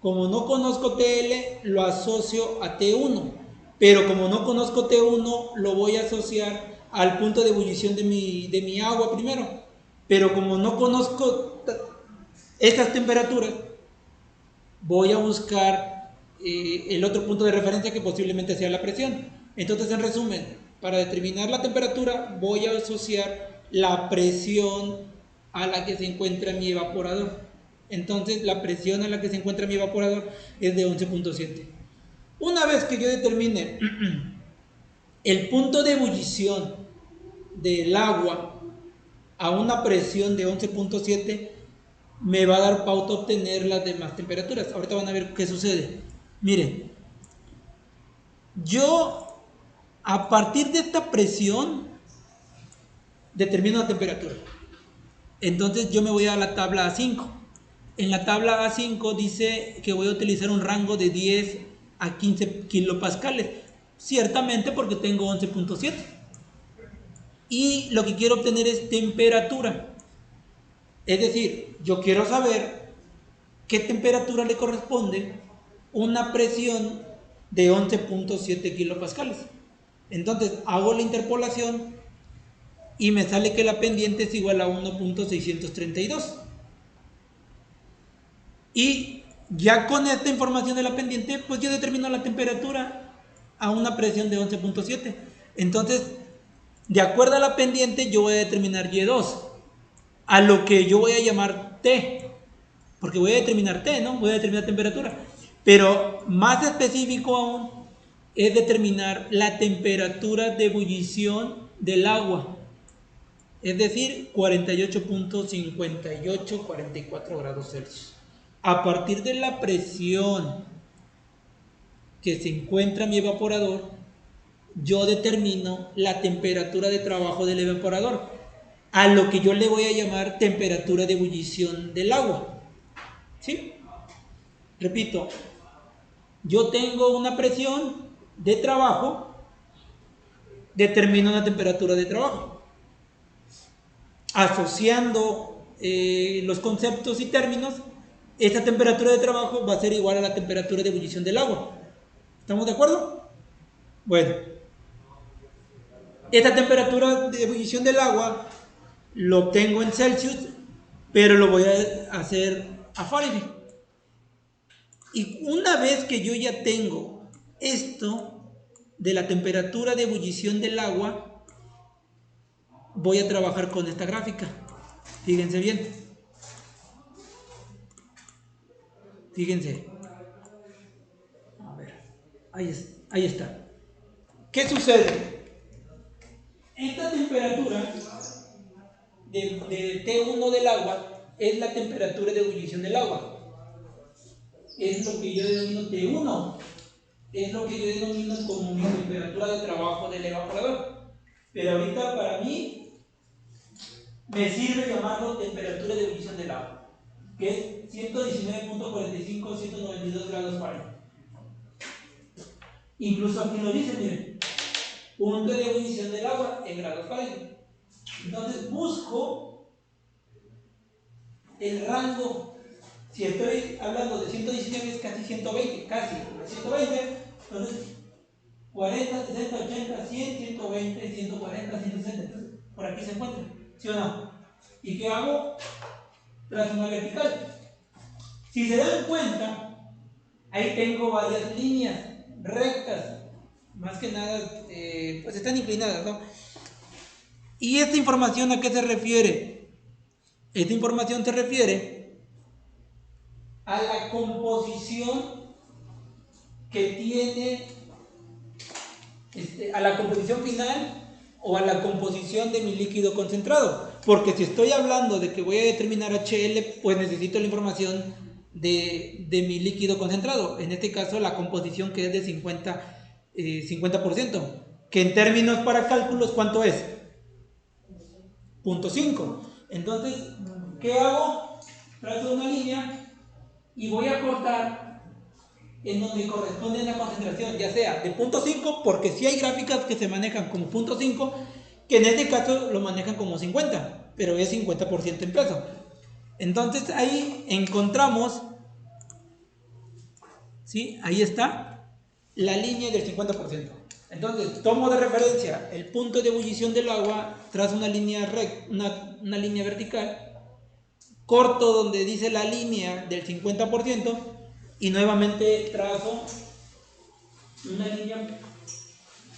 Como no conozco TL, lo asocio a T1. Pero como no conozco T1, lo voy a asociar al punto de ebullición de mi agua primero. Pero como no conozco estas temperaturas, voy a buscar el otro punto de referencia que posiblemente sea la presión. Entonces, en resumen, para determinar la temperatura voy a asociar la presión a la que se encuentra mi evaporador. Entonces, la presión a la que se encuentra mi evaporador es de 11.7. Una vez que yo determine el punto de ebullición del agua a una presión de 11.7, me va a dar pauta a obtener las demás temperaturas. Ahorita van a ver qué sucede. Miren, yo a partir de esta presión determino la temperatura. Entonces yo me voy a la tabla A5. En la tabla A5 dice que voy a utilizar un rango de 10 a 15 kilopascales. Ciertamente porque tengo 11.7. Y lo que quiero obtener es temperatura. Es decir, yo quiero saber qué temperatura le corresponde una presión de 11.7 kilopascales. Entonces hago la interpolación y me sale que la pendiente es igual a 1.632. Y ya con esta información de la pendiente, pues yo determino la temperatura a una presión de 11.7. Entonces, de acuerdo a la pendiente, yo voy a determinar Y2, a lo que yo voy a llamar T, porque voy a determinar T, ¿no? Voy a determinar temperatura. Pero más específico aún es determinar la temperatura de ebullición del agua, es decir, 48.5844 grados Celsius. A partir de la presión que se encuentra en mi evaporador, yo determino la temperatura de trabajo del evaporador, a lo que yo le voy a llamar temperatura de ebullición del agua. ¿Sí? Repito, yo tengo una presión de trabajo, determino una temperatura de trabajo. Asociando los conceptos y términos, esta temperatura de trabajo va a ser igual a la temperatura de ebullición del agua. ¿Estamos de acuerdo? Bueno, esta temperatura de ebullición del agua lo obtengo en Celsius, pero lo voy a hacer a Fahrenheit. Y una vez que yo ya tengo esto de la temperatura de ebullición del agua, voy a trabajar con esta gráfica. Fíjense bien. Fíjense. A ver, ahí está. ¿Qué sucede? Esta temperatura de T1 del agua es la temperatura de ebullición del agua. Es lo que yo denomino T1. Es lo que yo denomino como mi temperatura de trabajo del evaporador. pero ahorita para mí me sirve llamarlo temperatura de ebullición del agua, que es 119.45, 192 grados Fahrenheit. Incluso aquí lo dice, miren, punto de ebullición del agua en grados Fahrenheit. Entonces busco el rango. Si estoy hablando de 119 es casi 120, casi 120, entonces 40, 60, 80, 100, 120, 140, 160, entonces por aquí se encuentra, ¿sí o no? ¿Y qué hago? Trazo una vertical. Si se dan cuenta, ahí tengo varias líneas rectas, más que nada, pues están inclinadas, ¿no? ¿Y esta información a qué se refiere? Esta información se refiere a la composición que tiene, a la composición final o a la composición de mi líquido concentrado. Porque si estoy hablando de que voy a determinar HL, pues necesito la información de mi líquido concentrado. En este caso, la composición que es de 50%. Que en términos para cálculos, ¿cuánto es? 0.5. Entonces, ¿qué hago? Trazo una línea y voy a cortar en donde corresponde la concentración, ya sea de 0.5, porque si hay gráficas que se manejan como 0.5, que en este caso lo manejan como 50, pero es 50% en peso. Entonces ahí encontramos, ¿sí? Ahí está la línea del 50%. Entonces tomo de referencia el punto de ebullición del agua, trazo una línea recta, una línea vertical, corto donde dice la línea del 50% y nuevamente trazo una línea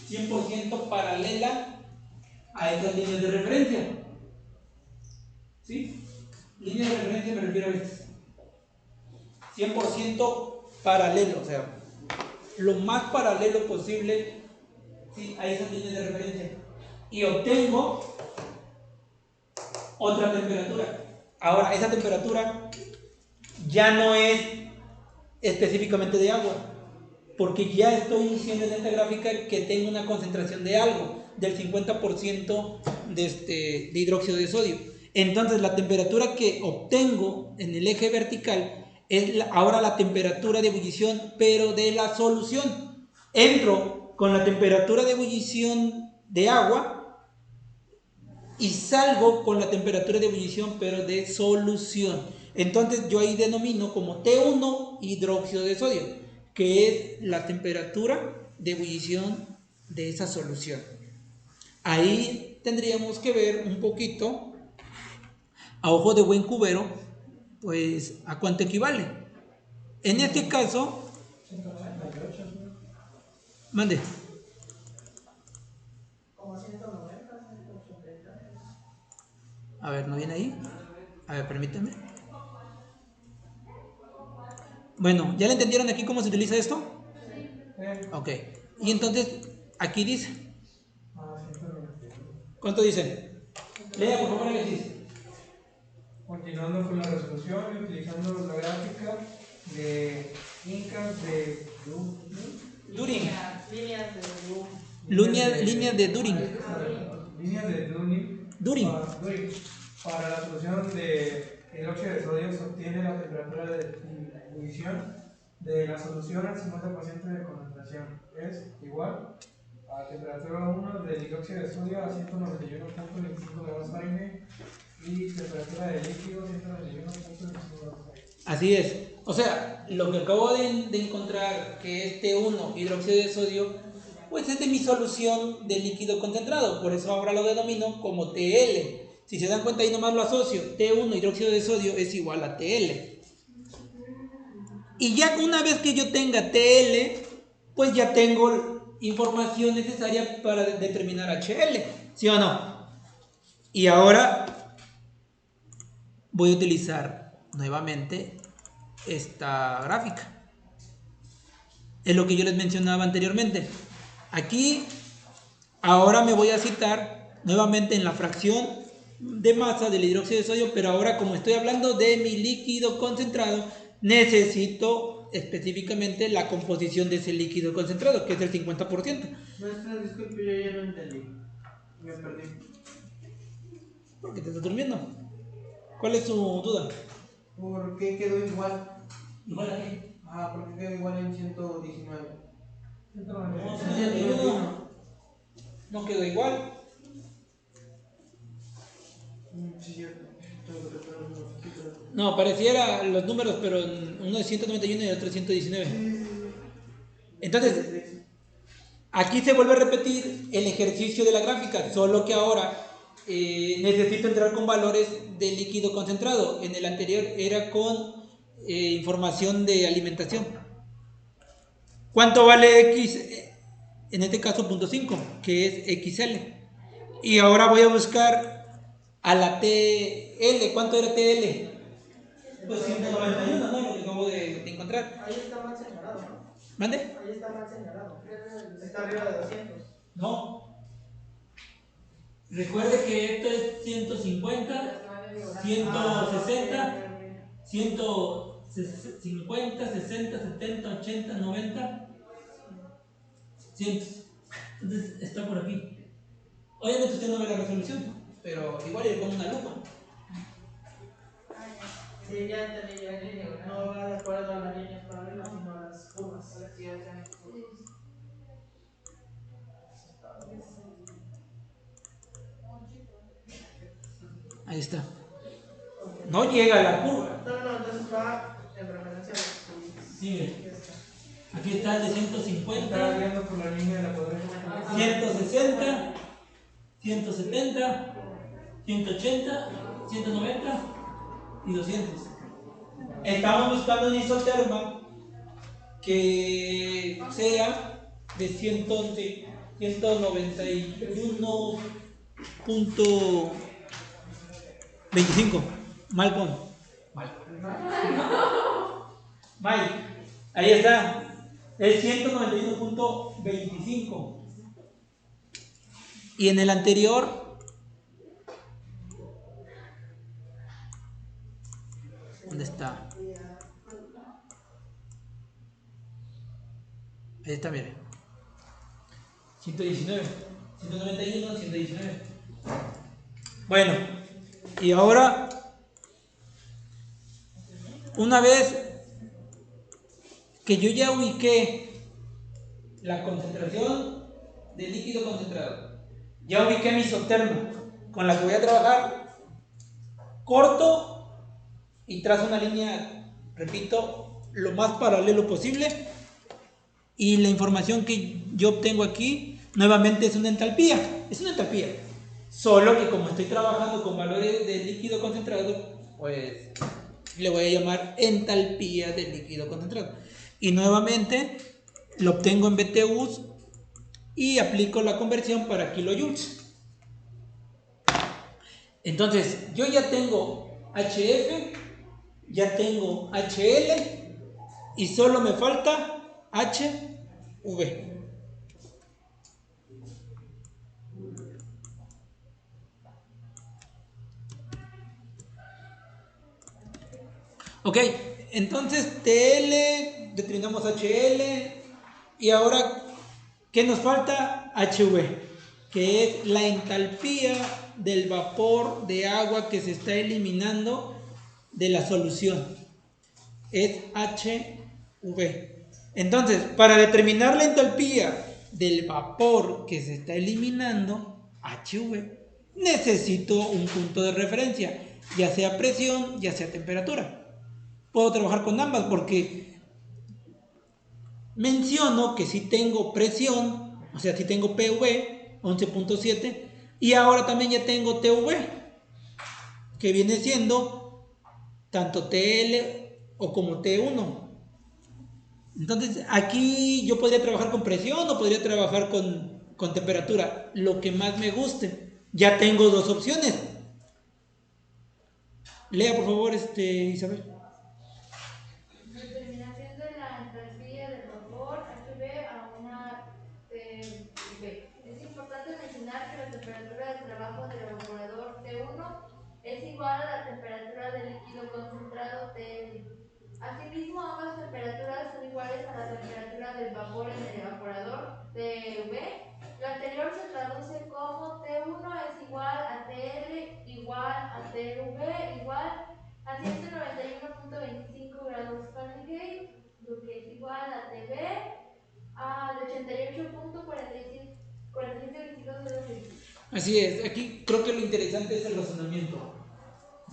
100% paralela a estas líneas de referencia. ¿Sí? Línea de referencia me refiero a estas. 100% paralelo, o sea, lo más paralelo posible, ¿sí?, a esas líneas de referencia. Y obtengo otra temperatura. Ahora, esa temperatura ya no es específicamente de agua, porque ya estoy diciendo en esta gráfica que tengo una concentración de algo, del 50% de hidróxido de sodio. Entonces, la temperatura que obtengo en el eje vertical es ahora la temperatura de ebullición, pero de la solución. Entro con la temperatura de ebullición de agua y salgo con la temperatura de ebullición pero de solución. Entonces yo ahí denomino como T1 hidróxido de sodio, que es la temperatura de ebullición de esa solución. Ahí tendríamos que ver un poquito, a ojo de buen cubero, pues a cuánto equivale. En este caso, mande. A ver, ¿no viene ahí? A ver, permítame. Bueno, ¿ya le entendieron aquí cómo se utiliza esto? Ok. Y entonces, aquí dice. ¿Cuánto dice? Lea, por favor, Alexis. Continuando con la resolución y utilizando la gráfica de Incas de During. Líneas de During. Líneas de During. During. Para la solución de hidróxido de sodio se obtiene la temperatura de ebullición de la solución al 50% de concentración. Es igual a la temperatura 1 del hidróxido de sodio a 191.25 grados Fahrenheit y temperatura del líquido 191.25 grados Fahrenheit. Así es. O sea, lo que acabo de encontrar, que es T1 hidróxido de sodio, pues es de mi solución de líquido concentrado. Por eso ahora lo denomino como TL. Si se dan cuenta, ahí nomás lo asocio. T1 hidróxido de sodio es igual a TL. Y ya una vez que yo tenga TL, pues ya tengo información necesaria para determinar HL. ¿Sí o no? Y ahora voy a utilizar nuevamente esta gráfica. Es lo que yo les mencionaba anteriormente. Aquí, ahora me voy a citar nuevamente en la fracción de masa del hidróxido de sodio, pero ahora como estoy hablando de mi líquido concentrado, necesito específicamente la composición de ese líquido concentrado, que es el 50%. Maestra, disculpe, yo ya no entendí. Me perdí. ¿Por qué te estás durmiendo? ¿Cuál es tu duda? ¿Por qué quedó igual? Igual aquí. Ah, ¿por qué quedó igual en 119? No, 191. No quedó igual. Sí, cierto. Tengo que reparar un poquito. No, pareciera los números, pero uno es 191 y el otro es 119. Entonces, aquí se vuelve a repetir el ejercicio de la gráfica, solo que ahora necesito entrar con valores de líquido concentrado. En el anterior era con información de alimentación. ¿Cuánto vale X? En este caso, 0.5, que es XL. Y ahora voy a buscar a la TL. ¿Cuánto era TL? Pues 191, ¿no? Lo que acabo de encontrar. Ahí está mal señalado, ¿no? ¿Mande? Ahí está mal señalado. Está arriba de 200. No. Recuerde que esto es 150, 160, 150, 60, 70, 80, 90, 100. Entonces está por aquí. Obviamente usted no ve la resolución, pero igual le pongo una lupa. Sí, ya entendí, ya entendí. No va de acuerdo a las líneas paralelas, sino a las curvas. Ahí está. No llega a la curva. No, entonces va en referencia a los Sí, aquí está el de Estaba 150, guiando por la línea de la cuadrícula. 160, 170, 180, 190 y 200. Estamos buscando un isoterma que sea de 191.25. Mal pon. Mal. Ahí está. Es 191.25. Y en el anterior, ¿dónde está? Ahí está, mire. 119. 191, 119. Bueno, y ahora, una vez que yo ya ubiqué la concentración de líquido concentrado, ya ubiqué mi isoterma con la que voy a trabajar, corto y trazo una línea, repito, lo más paralelo posible. Y la información que yo obtengo aquí, nuevamente es una entalpía. Es una entalpía. Solo que como estoy trabajando con valores de líquido concentrado, pues le voy a llamar entalpía de líquido concentrado. Y nuevamente lo obtengo en BTUs y aplico la conversión para kilojoules. Entonces, yo ya tengo HF, ya tengo HL y solo me falta HV. Ok, entonces TL, determinamos HL y ahora, ¿qué nos falta? HV, que es la entalpía del vapor de agua que se está eliminando de la solución. Es HV. Entonces, para determinar la entalpía del vapor que se está eliminando, HV, necesito un punto de referencia, ya sea presión, ya sea temperatura. Puedo trabajar con ambas porque menciono que si tengo presión, o sea, si tengo PV 11.7 y ahora también ya tengo TV, que viene siendo tanto TL o como T1. Entonces aquí yo podría trabajar con presión o podría trabajar con temperatura, lo que más me guste. Ya tengo dos opciones. Lea por favor, Isabel. Determinación de la entalpía del vapor HV a una TV. Es importante mencionar que la temperatura de trabajo del evaporador T1 es igual a la temperatura del líquido concentrado TL. Asimismo, ambas temperaturas son iguales a la temperatura del vapor en el evaporador TV. Lo anterior evaporador se traduce como T1 es igual a TL igual a TV igual a 191.25 grados Fahrenheit, lo que es igual a TV a 88.4722 grados Celsius. Así es, aquí creo que lo interesante es el razonamiento.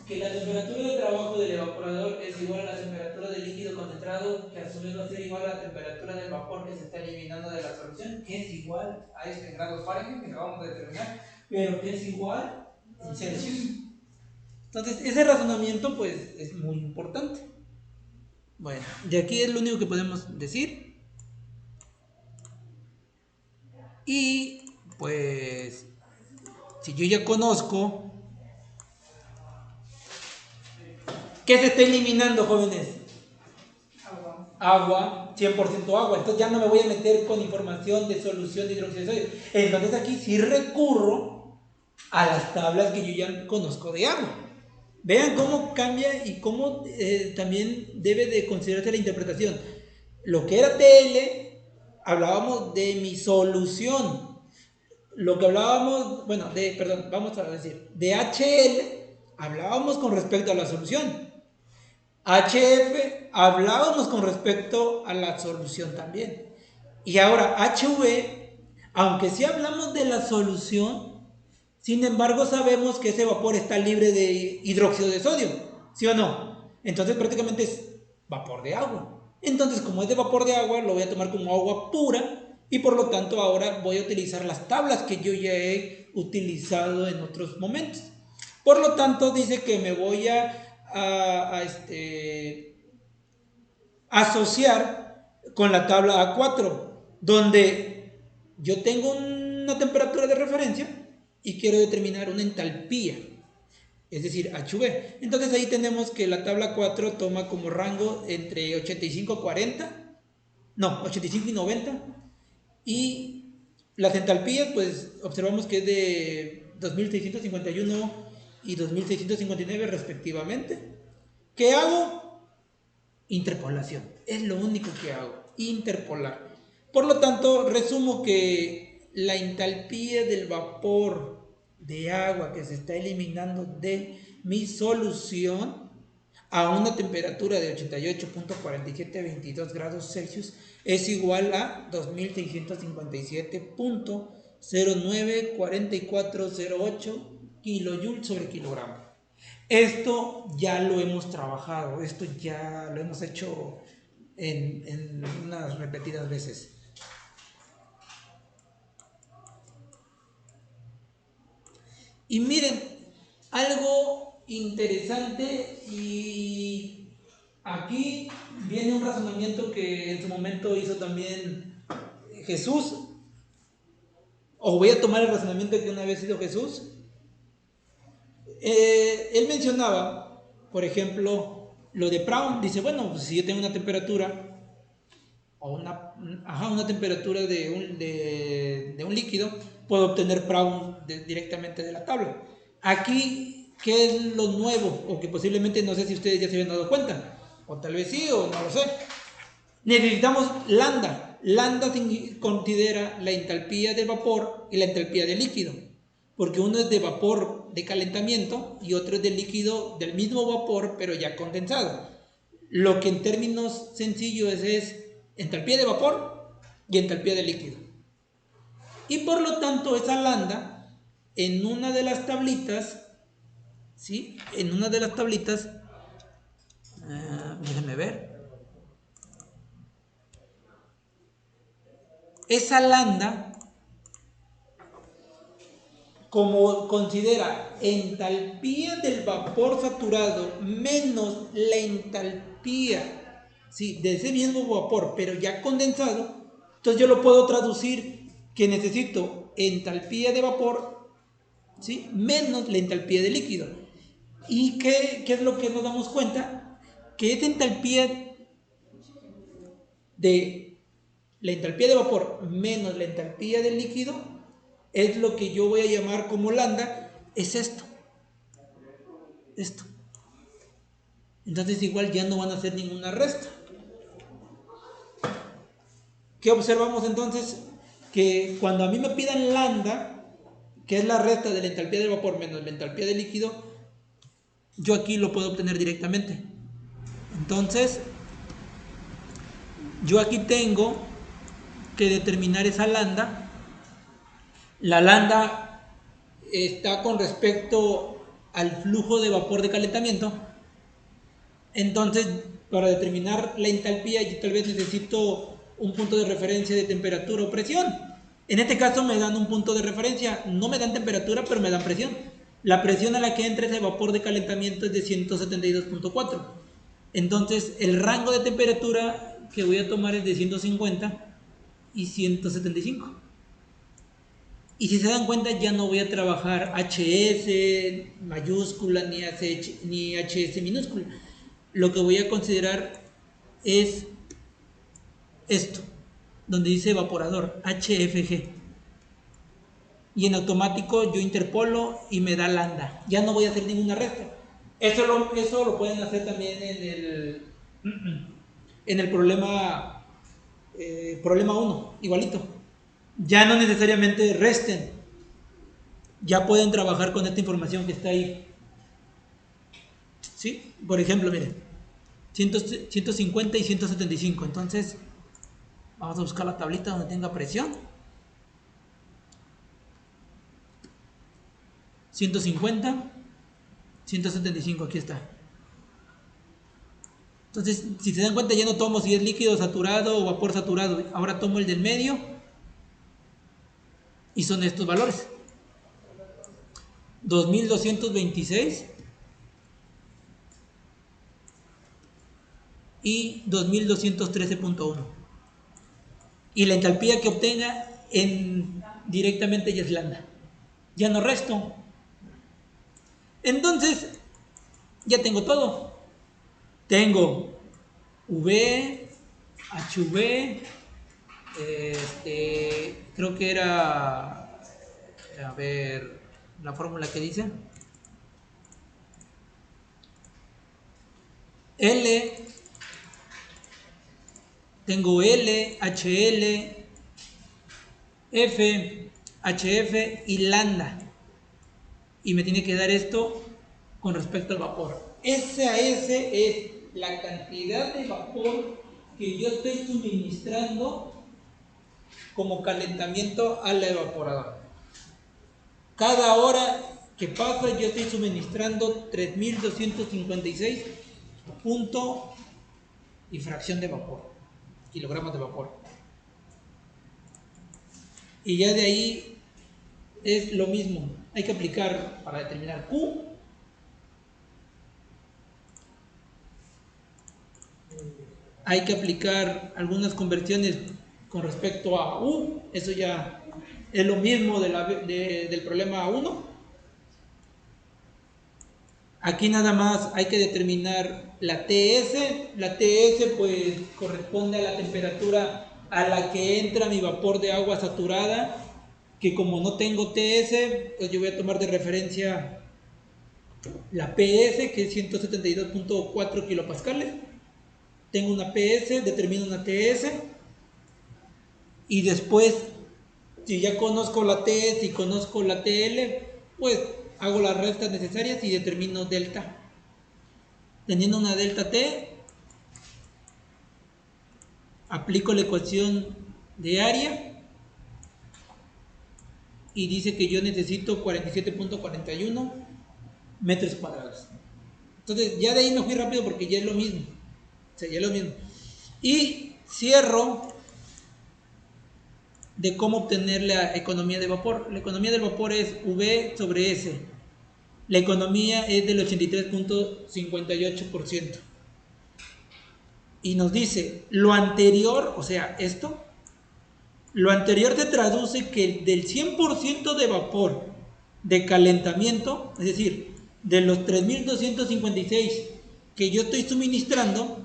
Que la temperatura de trabajo del evaporador es igual a la temperatura del líquido concentrado, que a su vez va a ser igual a la temperatura del vapor que se está eliminando de la solución, que es igual a este en grados Fahrenheit que acabamos de determinar, pero que es igual en Celsius. Entonces, ese razonamiento pues es muy importante. Bueno, de aquí es lo único que podemos decir. Y pues, si yo ya conozco ¿qué se está eliminando, jóvenes? Agua, 100% agua. Entonces ya no me voy a meter con información de solución de hidróxido de sodio. Entonces aquí sí recurro a las tablas que yo ya conozco de agua. Vean cómo cambia y cómo también debe de considerarse la interpretación. Lo que era TL, hablábamos de mi solución. Lo que hablábamos, bueno, vamos a decir, de HL, hablábamos con respecto a la solución. HF, hablábamos con respecto a la solución también. Y ahora HV, aunque sí hablamos de la solución, sin embargo sabemos que ese vapor está libre de hidróxido de sodio, ¿sí o no? Entonces prácticamente es vapor de agua. Entonces, como es de vapor de agua, lo voy a tomar como agua pura y por lo tanto ahora voy a utilizar las tablas que yo ya he utilizado en otros momentos. Por lo tanto, dice que me voy a asociar con la tabla A4, donde yo tengo una temperatura de referencia y quiero determinar una entalpía, es decir, HV. Entonces ahí tenemos que la tabla 4 toma como rango entre 85 y 90, y las entalpías pues observamos que es de 2651 y 2659 respectivamente. ¿Qué hago? Interpolación. Es lo único que hago, interpolar. Por lo tanto, resumo que la entalpía del vapor de agua que se está eliminando de mi solución a una temperatura de 88.4722 grados Celsius es igual a 2657.094408 kilojoules sobre kilogramo. Esto ya lo hemos trabajado, esto ya lo hemos hecho en unas repetidas veces. Y miren, algo interesante, y aquí viene un razonamiento que en su momento hizo también Jesús, o voy a tomar el razonamiento que una vez hizo Jesús. Él mencionaba, por ejemplo, lo de Brown. Dice, bueno, pues si yo tengo una temperatura o una temperatura de un líquido, puedo obtener Brown directamente de la tabla. Aquí, ¿qué es lo nuevo? O que posiblemente no sé si ustedes ya se habían dado cuenta, o tal vez sí, o no lo sé. Necesitamos lambda. Lambda considera la entalpía de vapor y la entalpía de líquido, porque uno es de vapor de calentamiento y otro es de líquido del mismo vapor pero ya condensado. Lo que en términos sencillos es entalpía de vapor y entalpía de líquido. Y por lo tanto esa lambda en una de las tablitas, ¿sí? En una de las tablitas, déjenme ver, esa lambda, como considera entalpía del vapor saturado menos la entalpía, ¿sí?, de ese mismo vapor pero ya condensado, entonces yo lo puedo traducir que necesito entalpía de vapor, ¿sí?, menos la entalpía de líquido. ¿Y qué es lo que nos damos cuenta? Que esa entalpía de la entalpía de vapor menos la entalpía del líquido es lo que yo voy a llamar como lambda, es esto. Entonces igual ya no van a hacer ninguna resta. ¿Qué observamos entonces? que cuando a mí me pidan lambda, que es la resta de la entalpía del vapor menos la entalpía del líquido, yo aquí lo puedo obtener directamente. Entonces, yo aquí tengo que determinar esa lambda. La lambda está con respecto al flujo de vapor de calentamiento. Entonces, para determinar la entalpía, yo tal vez necesito un punto de referencia de temperatura o presión. En este caso me dan un punto de referencia, no me dan temperatura, pero me dan presión. La presión a la que entra ese vapor de calentamiento es de 172.4. Entonces, el rango de temperatura que voy a tomar es de 150 y 175. Y si se dan cuenta, ya no voy a trabajar HS mayúscula ni HS minúscula. Lo que voy a considerar es esto, donde dice evaporador, HFG. Y en automático yo interpolo y me da lambda. Ya no voy a hacer ninguna resta. Eso lo pueden hacer también en el problema 1, igualito. Ya no necesariamente resten. Ya pueden trabajar con esta información que está ahí. ¿Sí? Por ejemplo, miren, 150 y 175. Entonces, vamos a buscar la tablita donde tenga presión. 150, 175, aquí está. Entonces, si se dan cuenta, ya no tomo si es líquido saturado o vapor saturado. Ahora tomo el del medio y son estos valores. 2226 y 2213.1. Y la entalpía que obtenga directamente ya es lambda. Ya no resto. Entonces, ya tengo todo. Tengo V, HV, creo que era, a ver, la fórmula que dice, L, tengo L, HL, F, HF y lambda. Y me tiene que dar esto con respecto al vapor. Esa es la cantidad de vapor que yo estoy suministrando como calentamiento al evaporador. Cada hora que pasa yo estoy suministrando 3256 punto y fracción de vapor, kilogramos de vapor. Y ya de ahí es lo mismo. Hay que aplicar para determinar Q. Hay que aplicar algunas conversiones con respecto a U. Eso ya es lo mismo del problema 1. Aquí nada más hay que determinar la TS. La TS pues corresponde a la temperatura a la que entra mi vapor de agua saturada, que como no tengo TS, pues yo voy a tomar de referencia la PS, que es 172.4 kilopascales. Tengo una PS, determino una TS, y después, si ya conozco la TS y conozco la TL, pues hago las restas necesarias y determino delta. Teniendo una delta T, aplico la ecuación de área y dice que yo necesito 47.41 metros cuadrados. Entonces ya de ahí me fui rápido porque ya es lo mismo. O sea, ya es lo mismo. Y cierro de cómo obtener la economía de vapor. La economía del vapor es V sobre S. La economía es del 83.58%. Y nos dice, lo anterior, o sea, esto, lo anterior se traduce que del 100% de vapor de calentamiento, es decir, de los 3256 que yo estoy suministrando,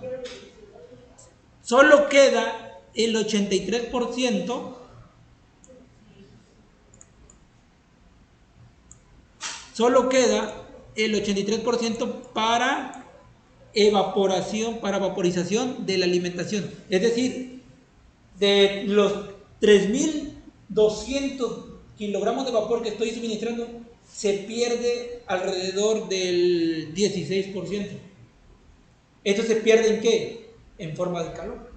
solo queda el 83%, para evaporación, para vaporización de la alimentación. Es decir, de los 3000 200 kilogramos de vapor que estoy suministrando, se pierde alrededor del 16%. ¿Esto se pierde en qué? En forma de calor.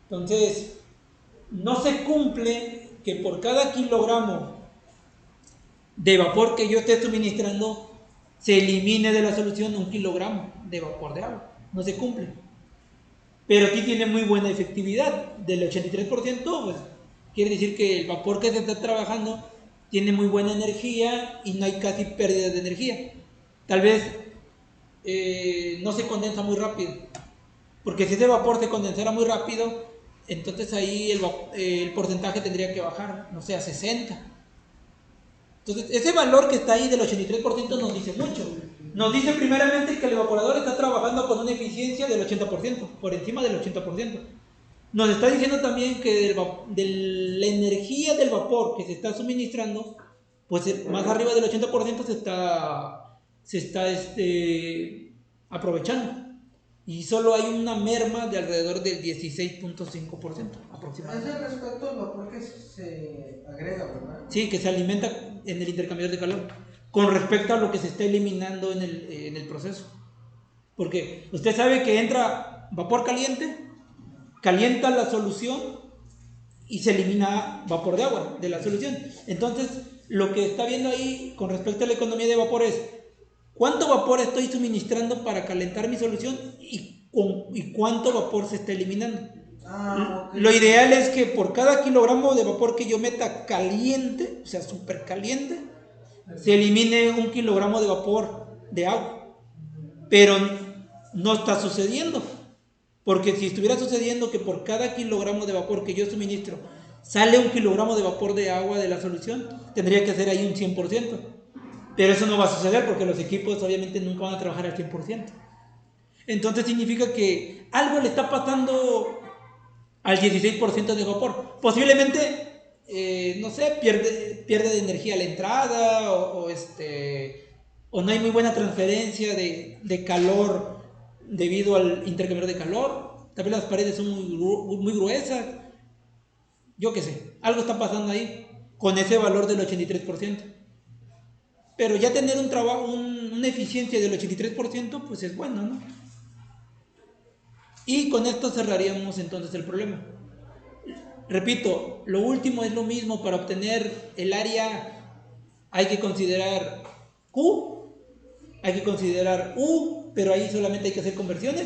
Entonces, no se cumple que por cada kilogramo de vapor que yo esté suministrando, se elimine de la solución 1 kilogramo de vapor de agua. No se cumple. Pero aquí tiene muy buena efectividad. Del 83%, pues quiere decir que el vapor que se está trabajando tiene muy buena energía y no hay casi pérdida de energía. Tal vez no se condensa muy rápido. Porque si ese vapor se condensara muy rápido, entonces ahí el porcentaje tendría que bajar, no sé, a 60. Entonces, ese valor que está ahí del 83% nos dice mucho. Nos dice primeramente que el evaporador está trabajando con una eficiencia del 80%, por encima del 80%. Nos está diciendo también que de la energía del vapor que se está suministrando, pues más arriba del 80% se está aprovechando. Y solo hay una merma de alrededor del 16.5% aproximadamente. Es respecto al vapor que se agrega, ¿verdad? Sí, que se alimenta en el intercambiador de calor, con respecto a lo que se está eliminando en el proceso. Porque usted sabe que entra vapor caliente, calienta la solución y se elimina vapor de agua de la solución. Entonces, lo que está viendo ahí con respecto a la economía de vapor es cuánto vapor estoy suministrando para calentar mi solución y cuánto vapor se está eliminando. Okay. Lo ideal es que por cada kilogramo de vapor que yo meta caliente, o sea, súper caliente, se elimine 1 kilogramo de vapor de agua. Pero no está sucediendo. Porque si estuviera sucediendo que por cada kilogramo de vapor que yo suministro sale 1 kilogramo de vapor de agua de la solución, tendría que ser ahí un 100%. Pero eso no va a suceder porque los equipos obviamente nunca van a trabajar al 100%. Entonces significa que algo le está pasando al 16% de vapor. Posiblemente, no sé, pierde de energía a la entrada o no hay muy buena transferencia de calor debido al intercambiador de calor. Tal vez las paredes son muy gruesas. Yo qué sé, algo está pasando ahí con ese valor del 83%. Pero ya tener un trabajo, una eficiencia del 83%, pues es bueno, ¿no? Y con esto cerraríamos entonces el problema. Repito, lo último es lo mismo. Para obtener el área hay que considerar Q, hay que considerar U, pero ahí solamente hay que hacer conversiones.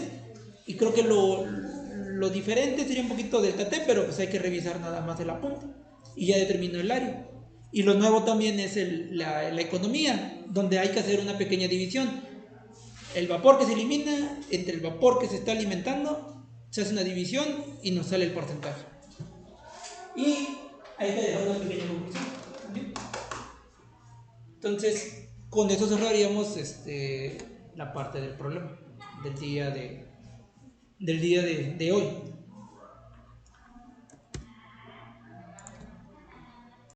Y creo que lo diferente sería un poquito delta T, pero pues hay que revisar nada más el apunte. Y ya determino el área. Y lo nuevo también es la economía, donde hay que hacer una pequeña división. El vapor que se elimina entre el vapor que se está alimentando, se hace una división y nos sale el porcentaje. Y hay que dejar una pequeña conclusión. Entonces, con eso cerraríamos la parte del problema del día de hoy.